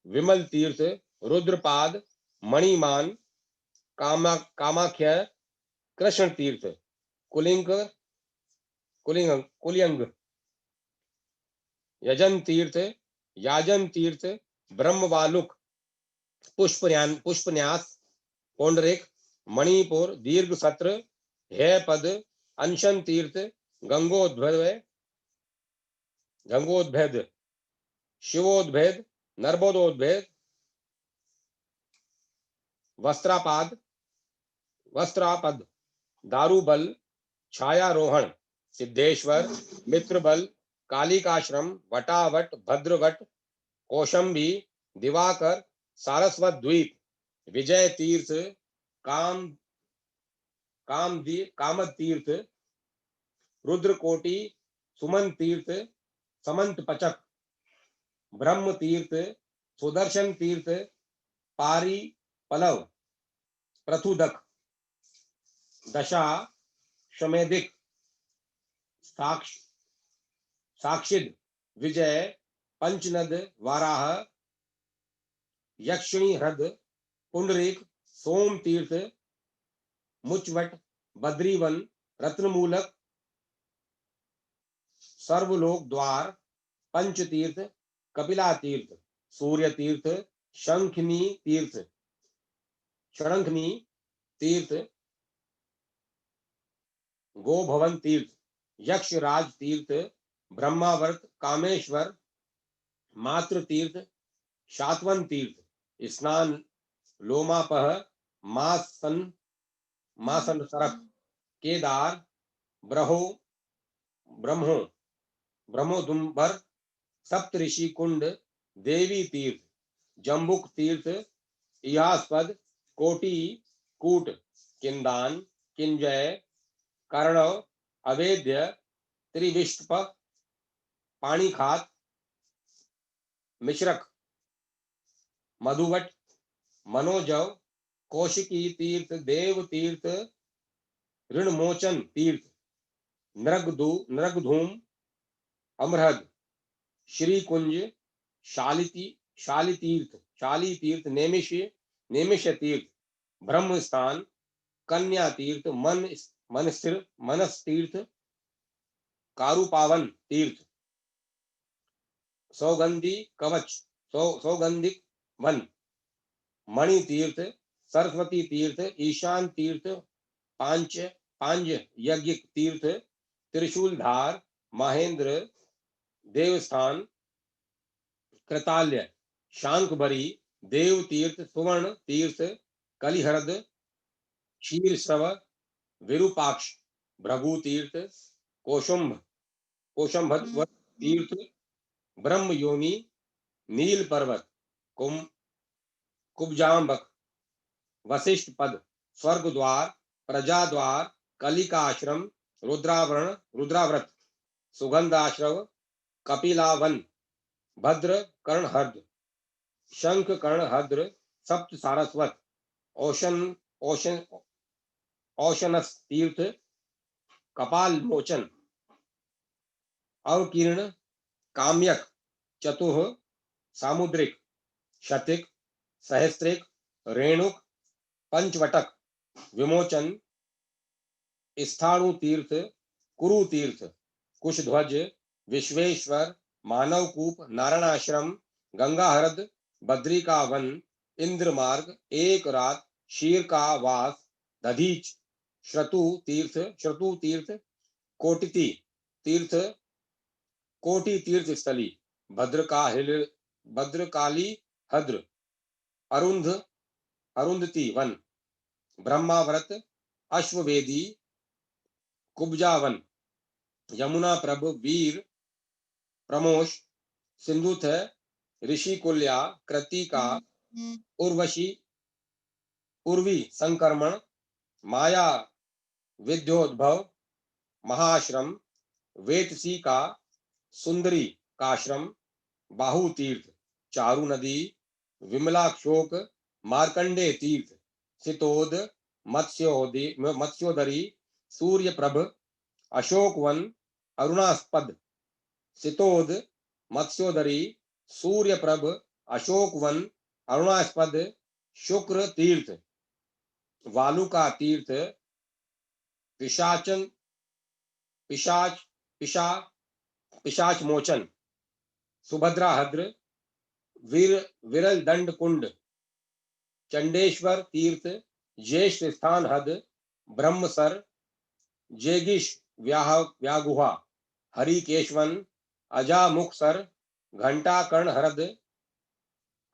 विमल तीर्थ, रुद्रपाद, मणिमान, कामाख्य, कृष्ण तीर्थ, कुलिंग, कुलियंग, यजन तीर्थ, याजन तीर्थ, ब्रह्मवालुक, पुष्पन्यास, पौंडरिक, मणिपुर, दीर्घ सत्र, है पद, अनशन तीर्थ, गंगोद्भेद, शिवोद्भेद, नर्मदोद्भेद, वस्त्रापद, दारुबल, छायारोहण, सिद्धेश्वर, मित्रबल, कालिकाश्रम, वटावट, भद्रवट, कौशंबी, दिवाकर, सारस्वत द्वीप, विजय तीर्थ, कामद तीर्थ, रुद्रकोटि, सुमन तीर्थ, समंत पचक, ब्रह्म तीर्थ, सुदर्शन तीर्थ, पारी पलव, प्रथुदक, दशा शमेदिक, साक्षिद, विजय, पंचनद, वाराह, यक्षिणी ह्रद, पुंडरीक, सोम तीर्थ, मुचवट, बद्रीवन, रत्नमूलक, सर्वलोक द्वार, पंच तीर्थ, कपिला तीर्थ, सूर्य तीर्थ, शंखनी तीर्थ, शरंखनी तीर्थ, गोभवन तीर्थ, यक्षराज तीर्थ, ब्रह्मावर्त, कामेश्वर, मातृ तीर्थ, शातवन तीर्थ, स्नान, लोमापह, मासन सरक, केदार, ब्रह्मोदुम्बर, सप्तऋषि कुंड, देवी तीर्थ, जम्बुक तीर्थ, इहास्पद, कोटि, कूट, किंदान, किंजय, कर्णव, अवेद्य, त्रिविष्टप, पाणीखात, मिश्रक, मधुवट, मनोजव, कौशिकी तीर्थ, देव तीर्थ, ऋणमोचन तीर्थ, नृगधूम, अमृहद, श्रीकुंज, शाली तीर्थ, नेमिष तीर्थ, ब्रह्मस्थान, कन्या तीर्थ, मनस तीर्थ, कारुपावन तीर्थ, सौगंधिक वन, मणि तीर्थ, सरस्वती तीर्थ, ईशान तीर्थ, पांच यज्ञ तीर्थ, त्रिशूलधार, महेंद्र, देवस्थान, कृताल्य, शांखभरी, देव तीर्थ, सुवर्ण तीर्थ, कलिहरद, क्षीरश्रव, विरूपाक्ष, भृगु तीर्थ, कोशंभ तीर्थ, ब्रह्म योनि, नील पर्वत, कुब्जाम्बक, वशिष्ठ पद, स्वर्ग द्वार, प्रजा द्वार, कलिकाश्रम, रुद्राव्रत, सुगंधाश्रव, कपिलावन, भद्र कर्णहद्र, शंख कर्णहद्र, सप्त सारस्वत, औशनस तीर्थ, कपाल मोचन, अवकीर्ण, काम्यक, चतुः, सामुद्रिक, शतिक, सहस्त्रिक, रेणुक, पंचवटक, विमोचन, स्थाणु तीर्थ, कुरु तीर्थ, कुशध्वज, विश्वेश्वर, मानवकूप, नारायणाश्रम, गंगाहरद, बद्रिका वन, इंद्रमार्ग, एक रात, शीर का वास, दधीच, श्रतु तीर्थ, कोटि तीर्थ स्थली, भद्रकाली हद्र, अरुंधति वन, ब्रह्माव्रत, अश्ववेदी, कुब्जावन, यमुना प्रभ, वीर, प्रमोश, सिंधुथ, ऋषिकुल्या, कृतिका, उर्वशी, उर्वी संक्रमण, माया विद्योद्भव, महाश्रम, वेतसी का, सुंदरी काश्रम, बाहु तीर्थ, चारु नदी, विमलाक्षोक, मार्कंडे तीर्थ, सितोद, मत्स्योदरी, सूर्यप्रभ, अशोकवन, अरुणास्पद, सितोद, मत्स्योदरी, सूर्यप्रभ, अशोकवन, अरुणास्पद, शुक्र तीर्थ, वालुका तीर्थ, पिशाचन, पिशाच पिशा पिशाच मोचन, सुभद्राहद्र, विरल दंड कुंड, चंडेश्वर तीर्थ, ज्येष्ठ स्थान हद, ब्रह्मसर, जेगिश व्यागुहा, हरिकेशवन, अजामुखसर, घंटा कर्ण हरद,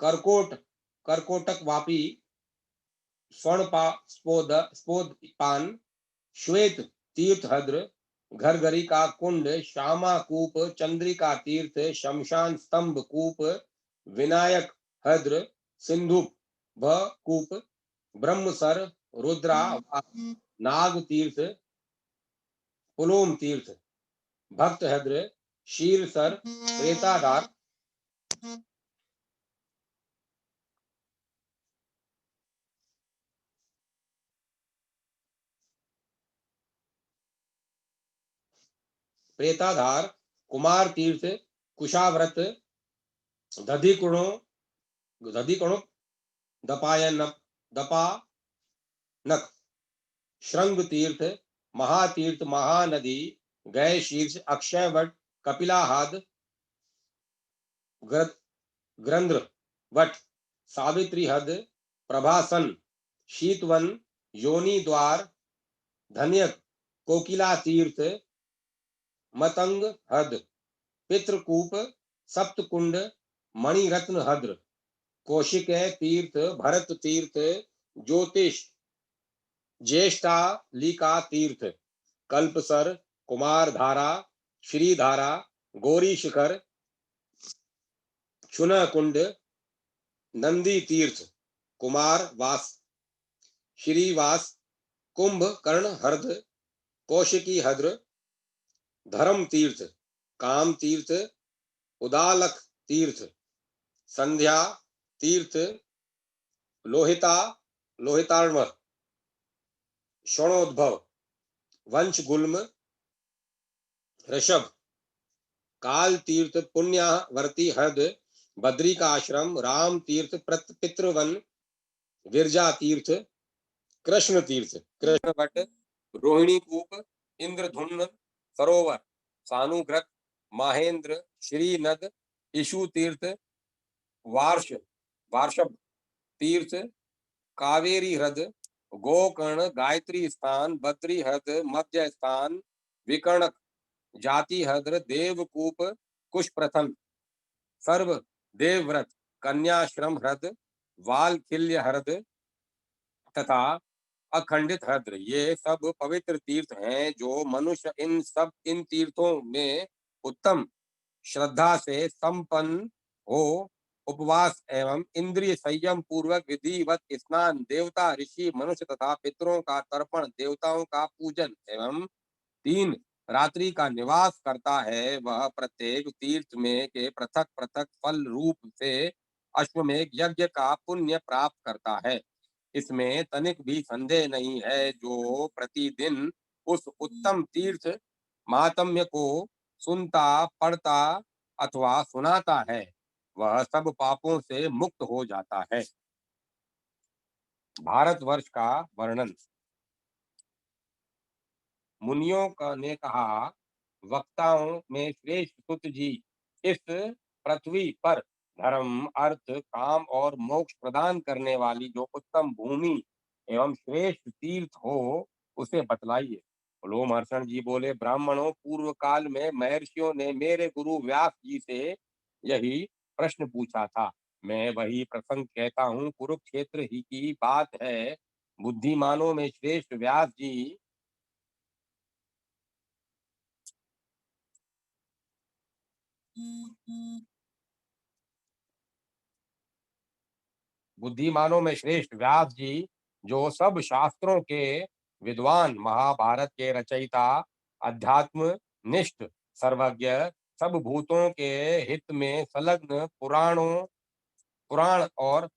करकोटक वापी, स्पोदपान, श्वेत तीर्थ हद्र, घरघरी का कुंड, श्यामा कूप, चंद्रिका तीर्थ, शमशान स्तंभ कूप, विनायक हद्र, सिंधु कूप, ब्रह्मसर, रुद्रा, नाग तीर्थ, पुलोम तीर्थ, भक्त हद्र, शीरसर, प्रेताधार, प्रेताधार, कुमार तीर्थ, कुशाव्रत, दधिकुणो, दपानक, श्रृंग तीर्थ, महातीर्थ, महानदी, गए शीर्ष, अक्षयवट, कपिलाहाद, ग्रंद्र वट, सावित्री हद, प्रभासन, शीतवन, योनि द्वार, धन्यक, कोकिला तीर्थ, मतंग हद, पितृकूप, सप्तकुंड, मणिरत्न हद्र, कौशिक तीर्थ, भरत तीर्थ, ज्योतिष, ज्येष्ठालिका तीर्थ, कल्पसर, कुमार धारा, श्रीधारा, गौरी शिखर, चुना कुंड, नंदी तीर्थ, कुमार वास, श्रीवास, कुंभ कर्ण हर्द, कौशिकी हद्र, धर्म तीर्थ, काम तीर्थ, उदालक तीर्थ, संध्या तीर्थ, लोहितार्ण, क्षणोद्भव, वंश गुल्म, ऋषभ, काल तीर्थ, पुण्यावर्ती हद, बद्री का आश्रम, राम तीर्थ, पितृवन, गिरजा तीर्थ, कृष्ण तीर्थ, कृष्ण भट्ट, रोहिणी कूप, इंद्रधुम्न सरोवर, सानुग्रत, महेंद्र, श्रीनद, ईशु तीर्थ, वार्षभ तीर्थ, कावेरी हृद, गोकर्ण, गायत्री स्थान, बद्री हृद, मध्य स्थान, विकर्ण जाति हद्र, देवकूप, कुशप्रथन, सर्व देवव्रत, कन्याश्रम हृद, वालखिल्य हृद तथा अखंडित हद्र, ये सब पवित्र तीर्थ हैं जो मनुष्य इन तीर्थों में उत्तम श्रद्धा से संपन्न हो उपवास एवं इंद्रिय संयम पूर्वक विधिवत स्नान, देवता ऋषि मनुष्य तथा पितरों का तर्पण, देवताओं का पूजन एवं 3 रात्रि का निवास करता है, वह प्रत्येक तीर्थ में के पृथक पृथक फल रूप से अश्वमेध यज्ञ का पुण्य प्राप्त करता है। इसमें तनिक भी संदेह नहीं है, जो प्रतिदिन उस उत्तम तीर्थ महात्म्य को सुनता, पढ़ता अथवा सुनाता है, वह सब पापों से मुक्त हो जाता है। भारतवर्ष का वर्णन। मुनियों ने कहा, वक्ताओं में श्रेष्ठ सुत जी, इस पृथ्वी पर धर्म, अर्थ, काम और मोक्ष प्रदान करने वाली जो उत्तम भूमि एवं श्रेष्ठ तीर्थ हो, उसे बतलाइए। लोमहर्षण जी बोले, ब्राह्मणों, पूर्व काल में महर्षियों ने मेरे गुरु व्यास जी से यही प्रश्न पूछा था। मैं वही प्रसंग कहता हूँ। कुरुक्षेत्र ही की बात है। बुद्धिमानों में श्रेष्ठ व्यास जी बुद्धिमानों में श्रेष्ठ व्यास जी, जो सब शास्त्रों के विद्वान, महाभारत के रचयिता, अध्यात्म निष्ठ, सर्वज्ञ, सब भूतों के हित में संलग्न, पुराण और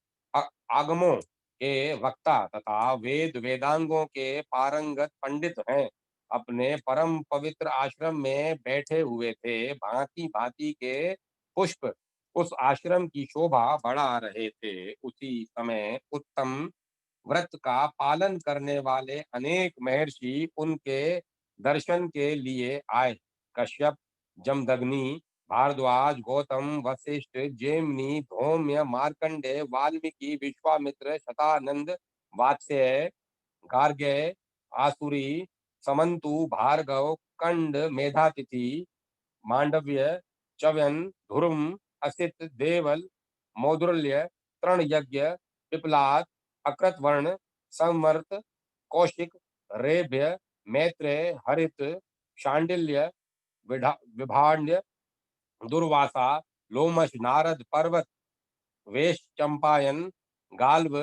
आगमों के वक्ता तथा वेद वेदांगों के पारंगत पंडित हैं, अपने परम पवित्र आश्रम में बैठे हुए थे। भांति भांति के पुष्प उस आश्रम की शोभा बढ़ा रहे थे। उसी समय उत्तम व्रत का पालन करने वाले अनेक महर्षि उनके दर्शन के लिए आए। कश्यप, जमदग्नि, भारद्वाज, गौतम, वशिष्ठ, जैमिनी, धौम्य, मार्कंडेय, वाल्मीकि, विश्वामित्र, शतानंद, वात्स्यय, गार्ग्य, आसुरी, समंतु, भार्गव, कंड, मेधातिथि, मांडव्य, च्यवन, ध्रुव, असित, देवल, मौद्गल्य, तृणयज्ञ, पिपलाद, अकृतवर्ण, संवर्त, कौशिक, रेभ्य, मैत्रेय, हरित, शांडिल्य, विभाण्य, दुर्वासा, लोमश, नारद, पर्वत, वेश, चंपायन, गाल्व,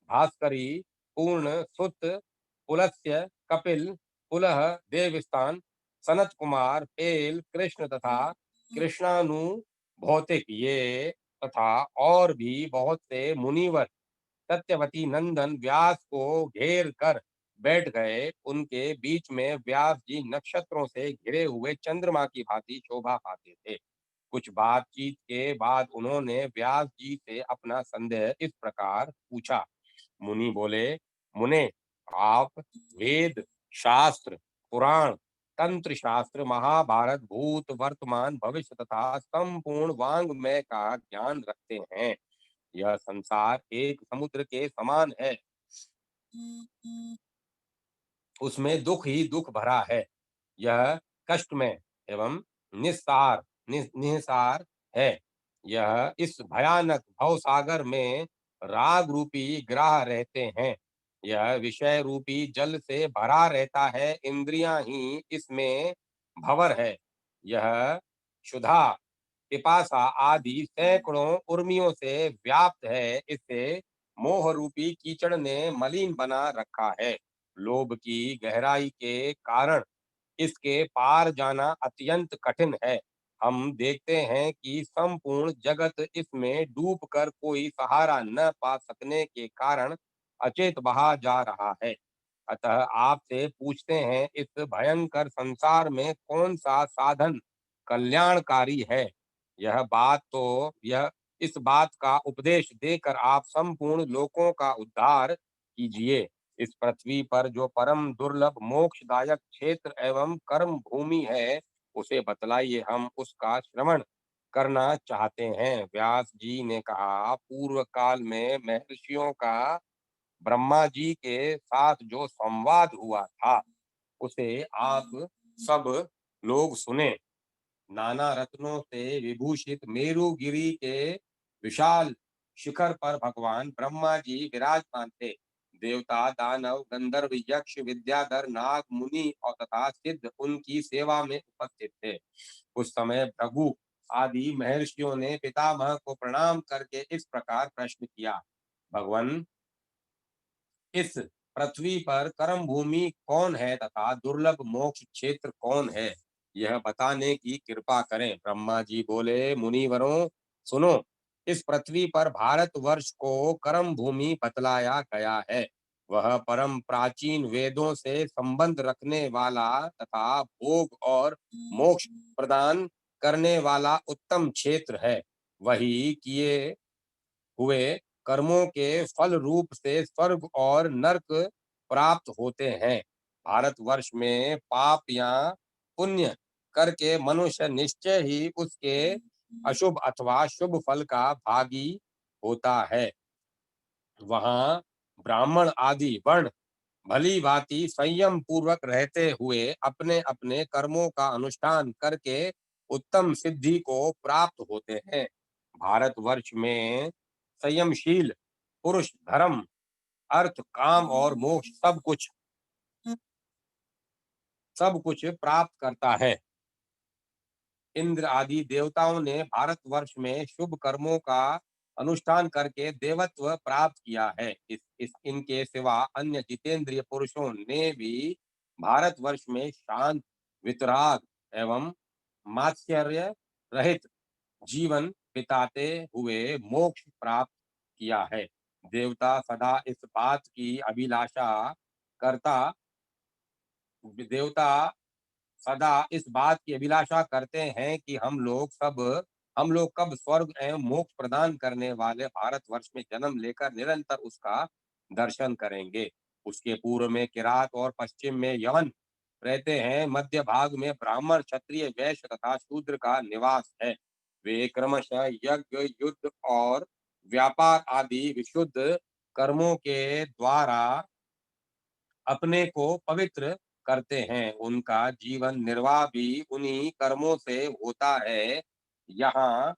भास्करी, पूर्ण, सुत, पुलस्त्य, कपिल, पुलह, देवस्थान, सनत कुमार, पेल, कृष्ण तथा कृष्णानु भौतिक, ये तथा और भी बहुत से मुनिवर सत्यवती नंदन व्यास को घेर कर बैठ गए। उनके बीच में व्यास जी नक्षत्रों से घिरे हुए चंद्रमा की भांति शोभा पाते थे। कुछ बातचीत के बाद उन्होंने व्यास जी से अपना संदेह इस प्रकार पूछा। मुनि बोले, मुने, आप वेद, शास्त्र, पुराण, तंत्र शास्त्र, महाभारत, भूत, वर्तमान, भविष्य तथा संपूर्ण वांग्मय का ज्ञान रखते हैं। यह संसार एक समुद्र के समान है, उसमें दुख ही दुख भरा है। यह कष्टमय एवं निस्सार निसार है। यह इस भयानक भवसागर में राग रूपी ग्राह रहते हैं। यह विषय रूपी जल से भरा रहता है, इंद्रियां ही इसमें भंवर है। यह क्षुधा, पिपासा आदि सैकड़ों उर्मियों से व्याप्त है। इसे मोह रूपी कीचड़ ने मलिन बना रखा है। लोभ की गहराई के कारण इसके पार जाना अत्यंत कठिन है। हम देखते हैं कि संपूर्ण जगत इसमें डूबकर कोई सहारा न पा सकने के कारण अचेत बहा जा रहा है। अतः आपसे पूछते हैं, इस भयंकर संसार में कौन सा साधन कल्याणकारी है? यह इस बात का उपदेश देकर आप संपूर्ण लोकों का उद्धार कीजिए। इस पृथ्वी पर जो परम दुर्लभ मोक्षदायक क्षेत्र एवं कर्म भूमि है, उसे बतलाइए, हम उसका श्रवण करना चाहते हैं। व्यास जी ने कहा, पूर्व काल में महर्षियों का ब्रह्मा जी के साथ जो संवाद हुआ था, उसे आप सब लोग सुने। नाना रत्नों से विभूषित मेरुगिरी के विशाल शिखर पर भगवान ब्रह्मा जी विराजमान थे। देवता, दानव, गंधर्व, यक्ष, विद्याधर, नाग, मुनि और तथा सिद्ध उनकी सेवा में उपस्थित थे। उस समय भृगु आदि महर्षियों ने पितामह को प्रणाम करके इस प्रकार प्रश्न किया। भगवान, इस पृथ्वी पर कर्म भूमि कौन है तथा दुर्लभ मोक्ष क्षेत्र कौन है, यह बताने की कृपा करें। ब्रह्मा जी बोले, मुनिवरों सुनो, इस पृथ्वी पर भारतवर्ष को कर्म भूमि बतलाया गया है। वह परम प्राचीन वेदों से संबंध रखने वाला तथा भोग और मोक्ष प्रदान करने वाला उत्तम क्षेत्र है। वही किए हुए कर्मों के फल रूप से स्वर्ग और नरक प्राप्त होते हैं। भारतवर्ष में पाप या पुण्य करके मनुष्य निश्चय ही उसके अशुभ अथवा शुभ फल का भागी होता है। वहाँ ब्राह्मण आदि वर्ण भली भांति संयम पूर्वक रहते हुए अपने अपने कर्मों का अनुष्ठान करके उत्तम सिद्धि को प्राप्त होते हैं। भारतवर्ष में संयमशील पुरुष धर्म, अर्थ, काम और मोक्ष सब कुछ प्राप्त करता है। इंद्र आदि देवताओं ने भारतवर्ष में शुभ कर्मों का अनुष्ठान करके देवत्व प्राप्त किया है। इनके सिवा अन्य जितेंद्रिय पुरुषों ने भी भारतवर्ष में शांत, वितराग एवं मात्सर्य रहित जीवन बिताते हुए मोक्ष प्राप्त किया है। देवता सदा इस बात की अभिलाषा करता देवता सदा इस बात की अभिलाषा करते हैं कि हम लोग कब स्वर्ग एवं मोक्ष प्रदान करने वाले भारतवर्ष में जन्म लेकर निरंतर उसका दर्शन करेंगे। उसके पूर्व में किरात और पश्चिम में यवन रहते हैं। मध्य भाग में ब्राह्मण, क्षत्रिय, वैश्य तथा शूद्र का निवास है। वे क्रमशः यज्ञ, युद्ध और व्यापार आदि विशुद्ध कर्मों के द्वारा अपने को पवित्र करते हैं। उनका जीवन निर्वाह भी उन्हीं कर्मों से होता है। यहाँ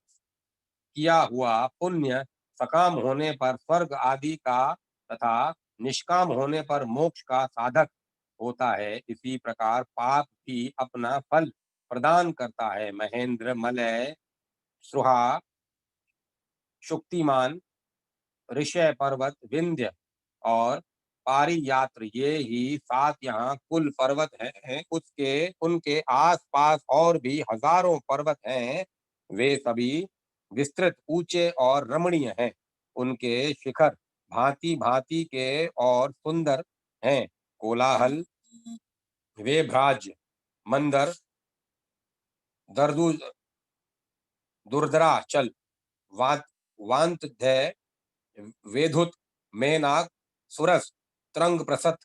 किया हुआ पुण्य सकाम होने पर स्वर्ग आदि का तथा निष्काम होने पर मोक्ष का साधक होता है। इसी प्रकार पाप भी अपना फल प्रदान करता है। महेंद्र, मलय, सुहा, शुक्तिमान, ऋषय पर्वत, विंध्य और पारियात्र, ये ही 7 यहाँ कुल पर्वत हैं। उसके उनके आसपास और भी हजारों पर्वत हैं। वे सभी विस्तृत, ऊंचे और रमणीय हैं। उनके शिखर भांति भांति के और सुंदर हैं। कोलाहल, वेभ्राज, मंदर, दर्दु दुर्धराचल, वात वांतध्य, वेधुत, मेनाक, सुरस, त्रंग प्रसत,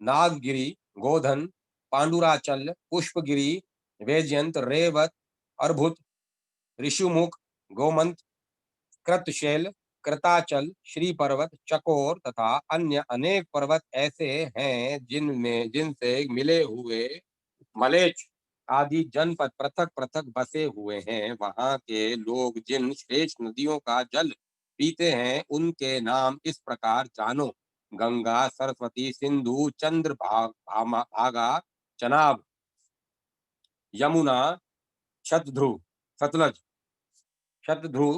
नागगिरी, गोधन, पांडुराचल, पुष्पगिरी, वैजयंत, रेवत, अर्भुत, ऋषिमुख, गोमंत, कृतशैल, कृताचल, श्री पर्वत, चकोर तथा अन्य अनेक पर्वत ऐसे हैं जिनसे मिले हुए मलेच्छ आदि जनपद पृथक पृथक बसे हुए हैं। वहां के लोग जिन श्रेष्ठ नदियों का जल पीते हैं उनके नाम इस प्रकार जानो: गंगा, सरस्वती, सिंधु, भागा, चनाब, यमुना, शतध्रु, सतलज, शतध्रु,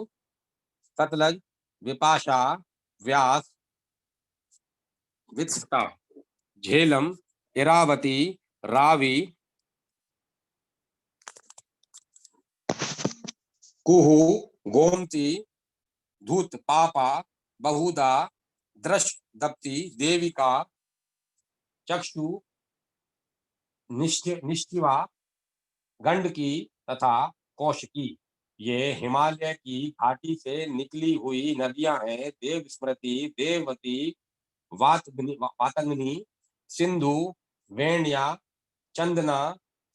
सतलज, विपाशा, व्यास, वित्सता, झेलम, इरावती, रावी, कुहू, गोमती, धूत, पापा, बहुधा, दृश, दप्ति, देविका, चक्षु, निष्ठिवा, गंडकी तथा कौशिकी, ये हिमालय की घाटी से निकली हुई नदियां हैं। देव स्मृति, देववती, वातंगनी, सिंधु, वेण्या, चंदना,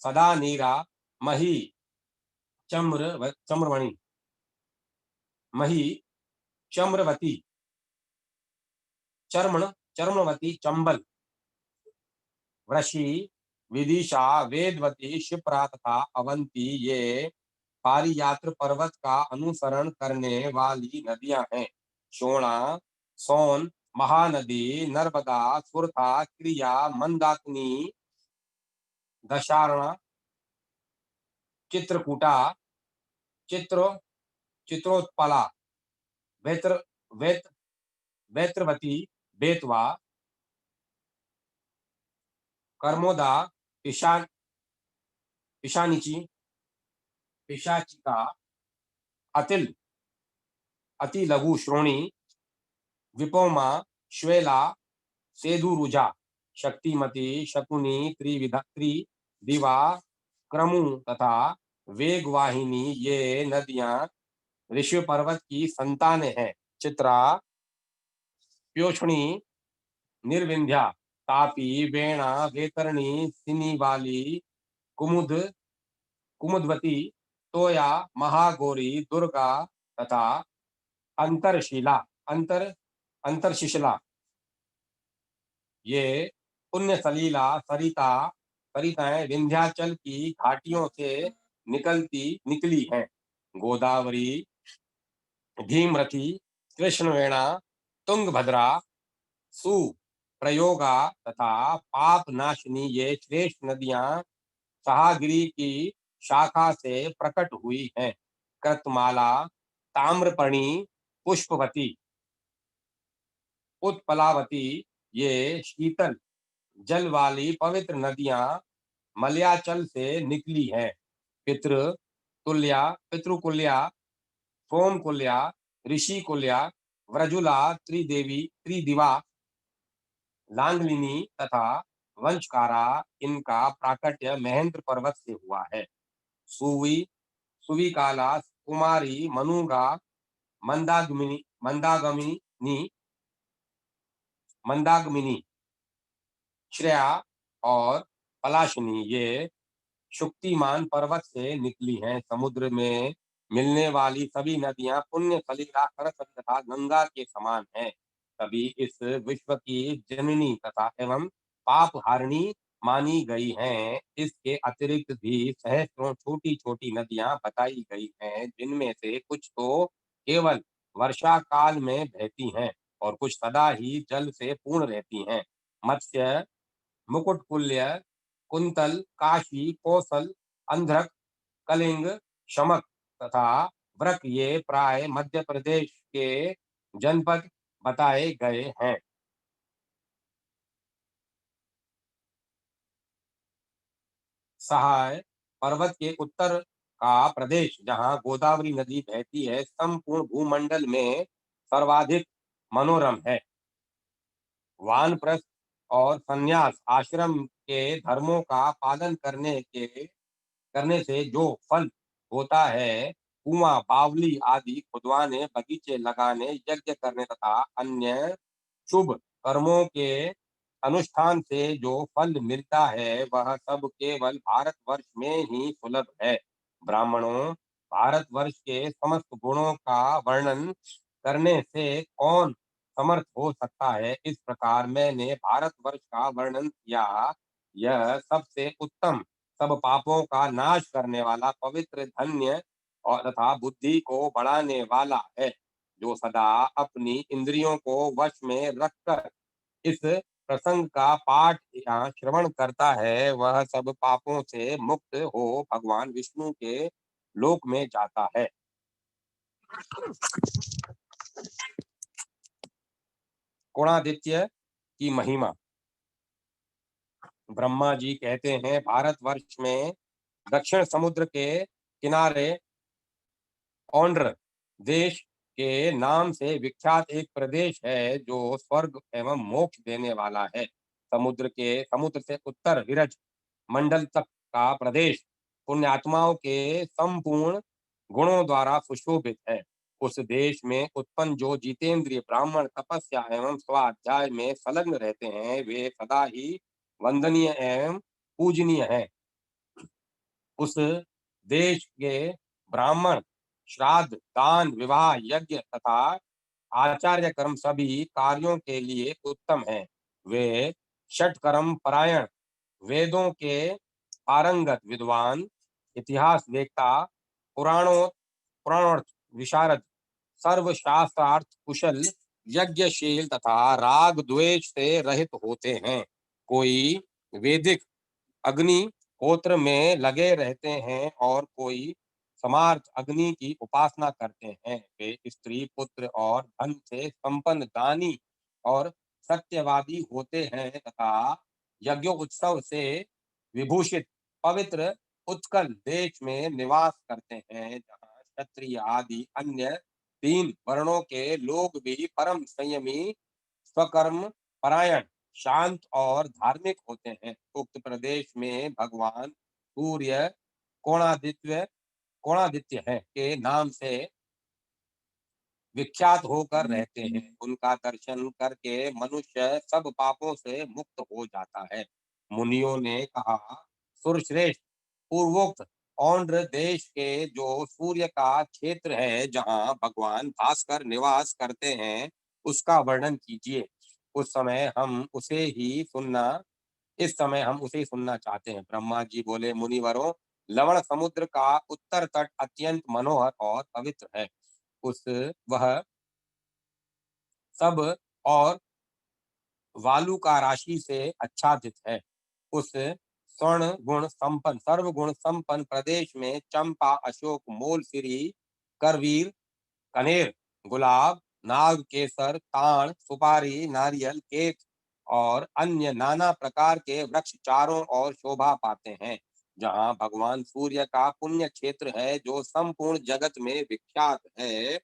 सदा नीरा, मही, चम्रवणी, मही, चम्रवती, चर्मवती, चंबल, वृषि, विदिशा, वेदवती, शिप्रा तथा अवंती, ये पारियात्र पर्वत का अनुसरण करने वाली नदियां हैं। शोणा, सोन, महानदी, नर्मदा, सुरथा, क्रिया, मंदाकिनी, दशारणा, चित्रकूटा, चित्र चित्रोत्पला, वेत्र वेत्र वेत्रवती, बेतवा, कर्मोदा, ईशान ईशानिची, पिशाचिका, अतिल, अति लघु श्रोणी, विपोमा, श्वेला, सेदुरुजा, शक्तिमती, शकुनी, त्रिदिवा, क्रमु तथा वेगवाहिनी, ये नदियां ऋषि पर्वत की संतानें हैं। चित्रा, प्योष्णी, निर्विंध्या, तापी, वेणा, वेतरणी, सिनीवाली, कुमुद कुमुदवती, तोया, महागौरी, दुर्गा तथा अंतरशिला अंतर अंतरशिशला, ये पुण्य सलीला, सरिताएं विंध्याचल की घाटियों से निकली हैं। गोदावरी, धीमरथी, कृष्णवेणा, तुंगभद्रा, सुप्रयोगा तथा पापनाशिनी, ये श्रेष्ठ नदियां सहागिरी की शाखा से प्रकट हुई हैं। कृतमाला, ताम्रपर्णी, पुष्पवती, उत्पलावती, ये शीतल जल वाली पवित्र नदियां मलयाचल से निकली हैं। पितृ तुल्या, पितृकुल्या, सोमकुल्या, ऋषिकुल्या, व्रजुला, त्रिदेवी, त्रिदिवा, लांगलिनी तथा वंशकारा, इनका प्राकट्य महेंद्र पर्वत से हुआ है। सुवी, सुविकाला, कुमारी, मनुगा, मंदाग्मिनी, मंदागमिनी, मंदाग्मिनी, श्रेया और पलाशिनी, ये शुक्तिमान पर्वत से निकली हैं। समुद्र में मिलने वाली सभी नदियां पुण्य सलिला सरस्वती तथा गंगा के समान हैं। सभी इस विश्व की जननी तथा एवं पाप हारिणी मानी गई हैं। इसके अतिरिक्त भी सहस्त्रों छोटी छोटी नदियां बताई गई हैं, जिनमें से कुछ तो केवल वर्षा काल में बहती हैं और कुछ सदा ही जल से पूर्ण रहती हैं। मत्स्य, मुकुटकुल्य, कुंतल, काशी, कौशल, अंध्रक, कलिंग, शमक तथा व्रक, ये प्राय मध्य प्रदेश के जनपद बताए गए हैं। सहाय पर्वत के उत्तर का प्रदेश, जहाँ गोदावरी नदी बहती है, संपूर्ण भूमंडल में सर्वाधिक मनोरम है। वानप्रस्थ और संन्यास आश्रम के धर्मों का पालन करने से जो फल होता है, कुआं, बावली आदि खुदवाने, बगीचे लगाने, यज्ञ करने तथा अन्य शुभ कर्मों के अनुष्ठान से जो फल मिलता है, वह सब केवल भारतवर्ष में ही सुलभ है। ब्राह्मणों, भारतवर्ष के समस्त गुणों का वर्णन करने से कौन समर्थ हो सकता है? इस प्रकार मैंने भारतवर्ष का वर्णन किया। यह सबसे उत्तम, सब पापों का नाश करने वाला, पवित्र, धन्य और तथा बुद्धि को बढ़ाने वाला है। जो सदा अपनी इंद्रियों को वश में रखकर इस प्रसंग का पाठ या श्रवण करता है, वह सब पापों से मुक्त हो भगवान विष्णु के लोक में जाता है। कोणादित्य की महिमा। ब्रह्मा जी कहते हैं, भारतवर्ष में दक्षिण समुद्र के किनारे औंड्र देश के नाम से विख्यात एक प्रदेश है, जो स्वर्ग एवं मोक्ष देने वाला है। समुद्र से उत्तर विरज मंडल तक का प्रदेश पुण्यात्माओं के संपूर्ण गुणों द्वारा सुशोभित है। उस देश में उत्पन्न जो जितेंद्रिय ब्राह्मण तपस्या एवं स्वाध्याय में संलग्न रहते हैं, वे सदा ही वंदनीय एवं पूजनीय हैं। उस देश के ब्राह्मण श्राद्ध, दान, विवाह, यज्ञ तथा आचार्य कर्म सभी कार्यों के लिए उत्तम हैं। वे षट कर्म परायण, वेदों के पारंगत विद्वान, इतिहास वेत्ता, पुराणों पुराणोक्त विशारद, सर्वशास्त्रार्थ कुशल, यज्ञशील तथा राग द्वेष से रहित होते हैं। कोई वैदिक अग्निहोत्र में लगे रहते हैं और कोई समार्थ अग्नि की उपासना करते हैं। वे स्त्री, पुत्र और धन से संपन्न, दानी और सत्यवादी होते हैं तथा यज्ञोत्सव से विभूषित पवित्र उत्कल देश में निवास करते हैं, जहाँ क्षत्रिय आदि अन्य 3 वर्णों के लोग भी परम संयमी, स्वकर्म परायण, शांत और धार्मिक होते हैं। उक्त प्रदेश में भगवान सूर्य कोणादित्य कोणादित्य है के नाम से विख्यात होकर रहते हैं। उनका दर्शन करके मनुष्य सब पापों से मुक्त हो जाता है। मुनियों ने कहा, सुरश्रेष्ठ, पूर्वोक्त औंड्र देश के जो सूर्य का क्षेत्र है, जहाँ भगवान भास्कर निवास करते हैं, उसका वर्णन कीजिए। उस समय हम उसे ही सुनना इस समय हम उसे ही सुनना चाहते हैं। ब्रह्मा जी बोले, मुनिवरों, लवण समुद्र का उत्तर तट अत्यंत मनोहर और पवित्र है। उस वह सब और वालुका राशि से आच्छादित है। उस स्वर्ण गुण संपन्न, सर्वगुण संपन्न प्रदेश में चंपा, अशोक, मोलसिरी, करवीर, कनेर, गुलाब, नाग केसर, ताड़, सुपारी, नारियल, केक और अन्य नाना प्रकार के वृक्ष चारों ओर शोभा पाते हैं। जहाँ भगवान सूर्य का पुण्य क्षेत्र है, जो संपूर्ण जगत में विख्यात है,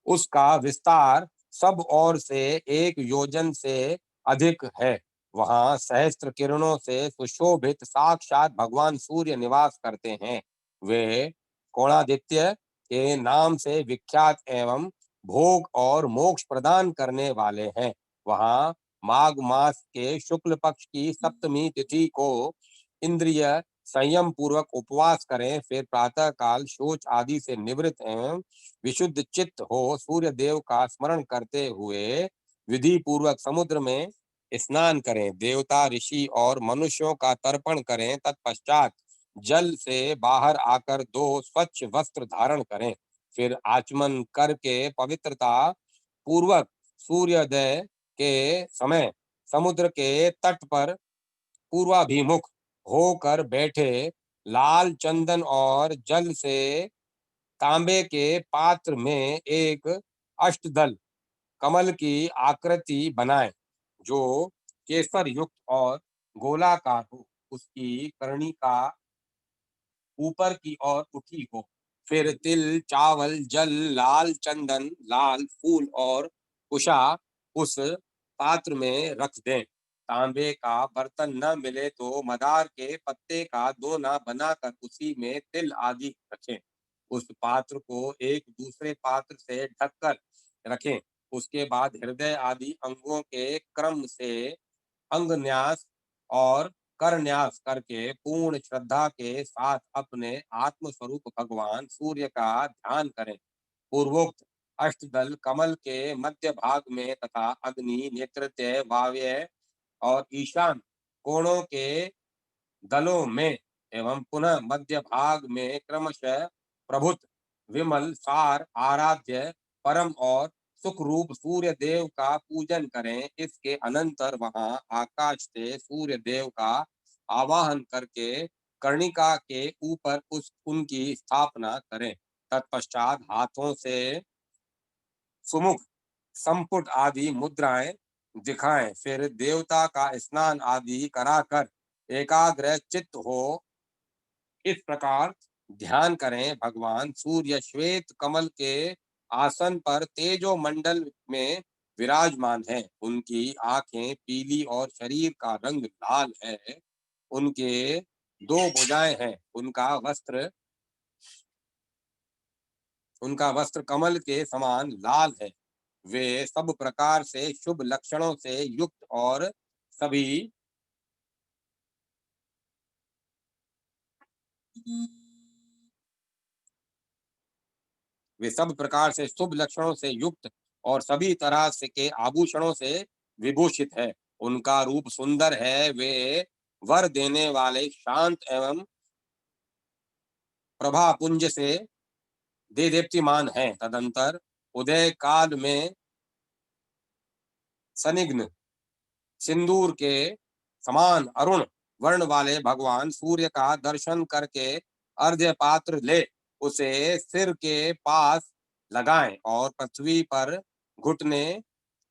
उसका विस्तार सब ओर से 1 योजन से अधिक है। वहाँ सहस्त्र किरणों से सुशोभित साक्षात भगवान सूर्य निवास करते हैं। वे कोणादित्य के नाम से विख्यात एवं भोग और मोक्ष प्रदान करने वाले हैं। वहाँ माघ मास के शुक्ल पक्ष की सप्तमी तिथि को इंद्रिय संयम पूर्वक उपवास करें, फिर प्रातः काल शौच आदि से निवृत्त एवं विशुद्ध चित्त हो सूर्य देव का स्मरण करते हुए विधि पूर्वक समुद्र में स्नान करें। देवता, ऋषि और मनुष्यों का तर्पण करें। तत्पश्चात जल से बाहर आकर 2 स्वच्छ वस्त्र धारण करें। फिर आचमन करके पवित्रता पूर्वक सूर्योदय के समय समुद्र के तट पर पूर्वाभिमुख होकर बैठे। लाल चंदन और जल से तांबे के पात्र में एक अष्टदल कमल की आकृति बनाएं, जो केसर युक्त और गोलाकार हो। उसकी कर्णिका ऊपर की ओर उठी हो। फिर तिल, चावल, जल, लाल चंदन, लाल फूल और कुशा उस पात्र में रख दें। तांबे का बर्तन न मिले तो मदार के पत्ते का दोना बनाकर उसी में तिल आदि रखें। उस पात्र को एक दूसरे पात्र से ढककर रखें। उसके बाद हृदय आदि अंगों के क्रम से अंगन्यास और करन्यास करके पूर्ण श्रद्धा के साथ अपने आत्म स्वरूप भगवान सूर्य का ध्यान करें। पूर्वोक्त अष्टदल कमल के मध्य भाग में तथा अग्नि, नेतृत्य, वायव्य और ईशान कोणों के दलों में एवं पुनः मध्य भाग में क्रमशः प्रभुत, विमल, सार, आराध्य, परम और सुख रूप सूर्य देव का पूजन करें। इसके अनंतर वहां आकाश से सूर्य देव का आवाहन करके कर्णिका के ऊपर उनकी स्थापना करें। तत्पश्चात हाथों से सुमुख, संपुट आदि मुद्राएं दिखाएं। फिर देवता का स्नान आदि कराकर एकाग्र चित्त हो इस प्रकार ध्यान करें। भगवान सूर्य श्वेत कमल के आसन पर तेजो मंडल में विराजमान है। उनकी आंखें पीली और शरीर का रंग लाल है। उनके 2 भुजाएं हैं। उनका वस्त्र कमल के समान लाल है। वे सब प्रकार से शुभ लक्षणों से युक्त और सभी वे सब प्रकार से शुभ लक्षणों से युक्त और सभी तरह से के आभूषणों से विभूषित है। उनका रूप सुंदर है। वे वर देने वाले शांत एवं प्रभा पुंज से दे दीप्तिमान है। तदंतर उदय काल में सनिग्न सिंदूर के समान अरुण वर्ण वाले भगवान सूर्य का दर्शन करके अर्घ्य पात्र ले उसे सिर के पास लगाएं और पृथ्वी पर घुटने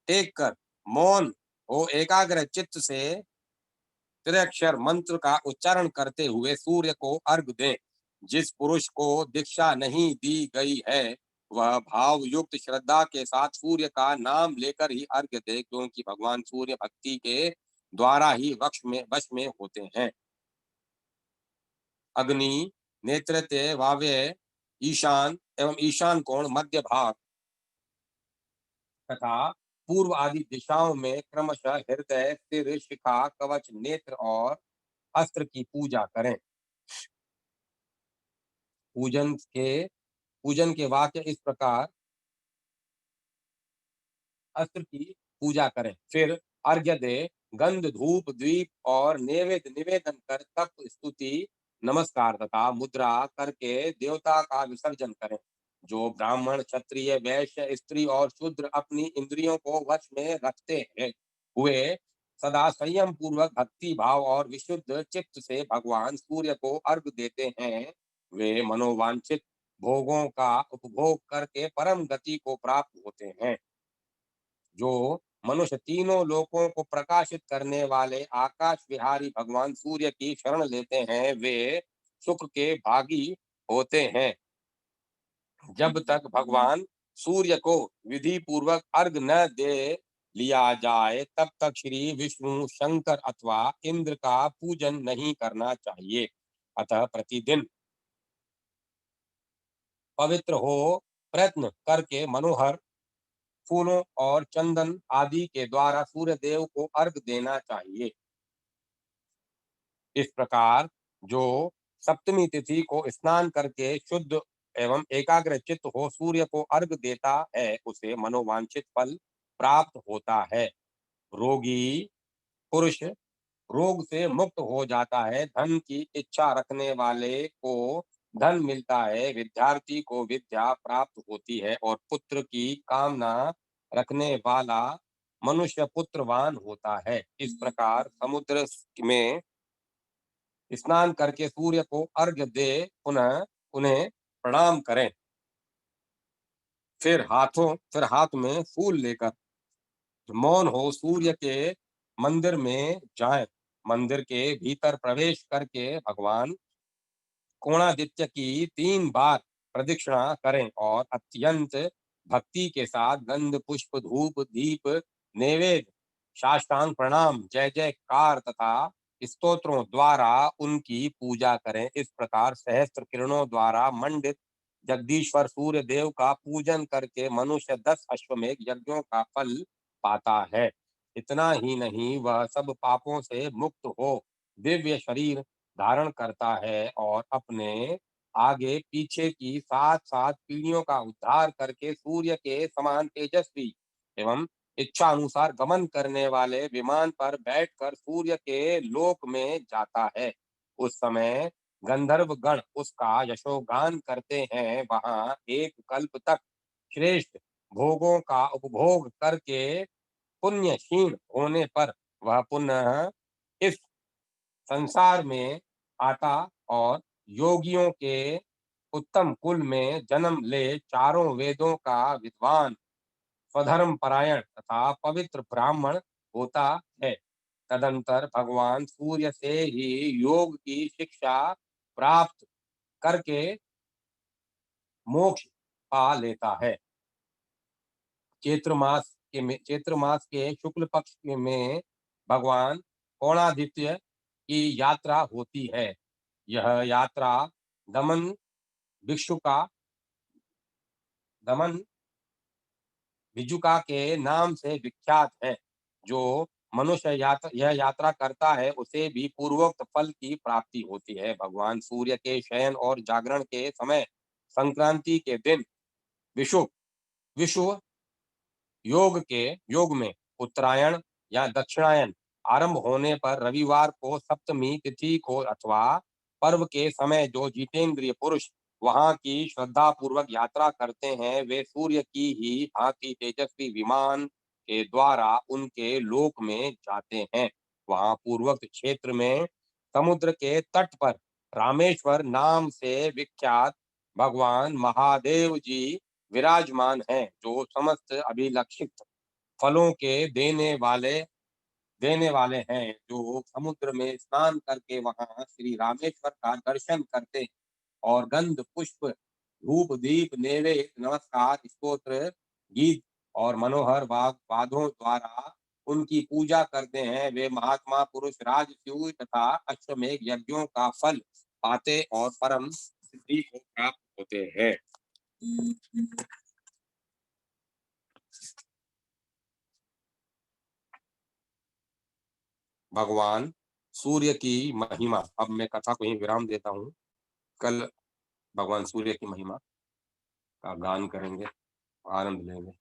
टेक कर मौन हो एकाग्र चित्त से त्रिअक्षर मंत्र का उच्चारण करते हुए सूर्य को अर्घ दें। जिस पुरुष को दीक्षा नहीं दी गई है, वह भाव युक्त श्रद्धा के साथ सूर्य का नाम लेकर ही अर्घ्य दे, क्योंकि भगवान सूर्य भक्ति के द्वारा ही वश में होते हैं। अग्नि, नेतृत्य, वाव्य, ईशान एवं ईशान कोण, मध्य भाग तथा पूर्व आदि दिशाओं में क्रमशः हृदय, सिर, शिखा, कवच, नेत्र और अस्त्र की पूजा करें। पूजन के पूजन के वाक्य इस प्रकार अस्त्र की पूजा करें। फिर अर्घ्य दे, गंध, धूप, दीप और नैवेद्य निवेदन कर तप, स्तुति, नमस्कार तथा मुद्रा करके देवता का विसर्जन करें। जो ब्राह्मण, क्षत्रिय, वैश्य, स्त्री और शूद्र अपनी इंद्रियों को वश में रखते हैं, वे सदा संयम पूर्वक भक्ति भाव और विशुद्ध चित्त से भगवान सूर्य को अर्घ देते हैं। वे मनोवांछित भोगों का उपभोग करके परम गति को प्राप्त होते हैं। जो मनुष्य तीनों लोकों को प्रकाशित करने वाले आकाश विहारी भगवान सूर्य की शरण लेते हैं, वे सुख के भागी होते हैं। जब तक भगवान सूर्य को विधि पूर्वक अर्घ न दे लिया जाए, तब तक श्री विष्णु, शंकर अथवा इंद्र का पूजन नहीं करना चाहिए। अतः प्रतिदिन पवित्र हो प्रयत्न करके मनोहर फूलों और चंदन आदि के द्वारा सूर्य देव को अर्घ देना चाहिए। इस प्रकार जो सप्तमी तिथि को स्नान करके शुद्ध एवं एकाग्र चित्त हो सूर्य को अर्घ देता है, उसे मनोवांछित फल प्राप्त होता है। रोगी पुरुष रोग से मुक्त हो जाता है, धन की इच्छा रखने वाले को धन मिलता है, विद्यार्थी को विद्या प्राप्त होती है और पुत्र की कामना रखने वाला मनुष्य पुत्रवान होता है। इस प्रकार समुद्र में स्नान करके सूर्य को अर्घ्य दे पुनः उन्हें प्रणाम करें। फिर हाथ में फूल लेकर मौन हो सूर्य के मंदिर में जाएं। मंदिर के भीतर प्रवेश करके भगवान कोणादित्य की 3 बार प्रदक्षिणा करें और अत्यंत भक्ति के साथ गंध पुष्प धूप दीप नैवेद्य साष्टांग प्रणाम जय जयकार तथा स्तोत्रों द्वारा उनकी पूजा करें। इस प्रकार सहस्त्र किरणों द्वारा मंडित जगदीश्वर सूर्य देव का पूजन करके मनुष्य 10 अश्वमेघ यज्ञों का फल पाता है। इतना ही नहीं, वह सब पापों से मुक्त हो दिव्य शरीर धारण करता है और अपने आगे पीछे की 7 पीढ़ियों का उद्धार करके सूर्य के समान तेजस्वी एवं इच्छा अनुसार गमन करने वाले विमान पर बैठकर सूर्य के लोक में जाता है। उस समय गंधर्व गण उसका यशोगान करते हैं। वहां एक कल्प तक श्रेष्ठ भोगों का उपभोग करके पुण्य क्षीण होने पर वह पुनः इस संसार में आता और योगियों के उत्तम कुल में जन्म ले चारों वेदों का विद्वान, स्वधर्म परायण तथा पवित्र ब्राह्मण होता है। तदंतर भगवान सूर्य से ही योग की शिक्षा प्राप्त करके मोक्ष पा लेता है। चैत्र मास के शुक्ल पक्ष में भगवान कोणादित्य की यात्रा होती है। यह यात्रा दमन भिक्षुका दमन भिजुका के नाम से विख्यात है। जो मनुष्य यह यात्रा करता है, उसे भी पूर्वोक्त फल की प्राप्ति होती है। भगवान सूर्य के शयन और जागरण के समय संक्रांति के दिन विषुव विश्व योग में उत्तरायण या दक्षिणायन आरंभ होने पर रविवार को सप्तमी तिथि को अथवा पर्व के समय जो जितेंद्रिय पुरुष वहां की श्रद्धा पूर्वक यात्रा करते हैं, वे सूर्य की ही भांति तेजस्वी विमान के द्वारा उनके लोक में जाते हैं। वहां पूर्वोक्त क्षेत्र में समुद्र के तट पर रामेश्वर नाम से विख्यात भगवान महादेव जी विराजमान हैं, जो समस्त अभिलक्षित फलों के देने वाले हैं। जो समुद्र में स्नान करके वहां श्री रामेश्वर का दर्शन करते और गंध पुष्प धूप दीप नैवेद्य नमस्कार स्तोत्र गीत और मनोहर वादों द्वारा उनकी पूजा करते हैं, वे महात्मा पुरुष राजसूय तथा अश्वमेघ यज्ञों का फल पाते और परम सिद्धि को प्राप्त होते हैं। भगवान सूर्य की महिमा। अब मैं कथा को यहीं विराम देता हूँ। कल भगवान सूर्य की महिमा का गान करेंगे, आनंद लेंगे।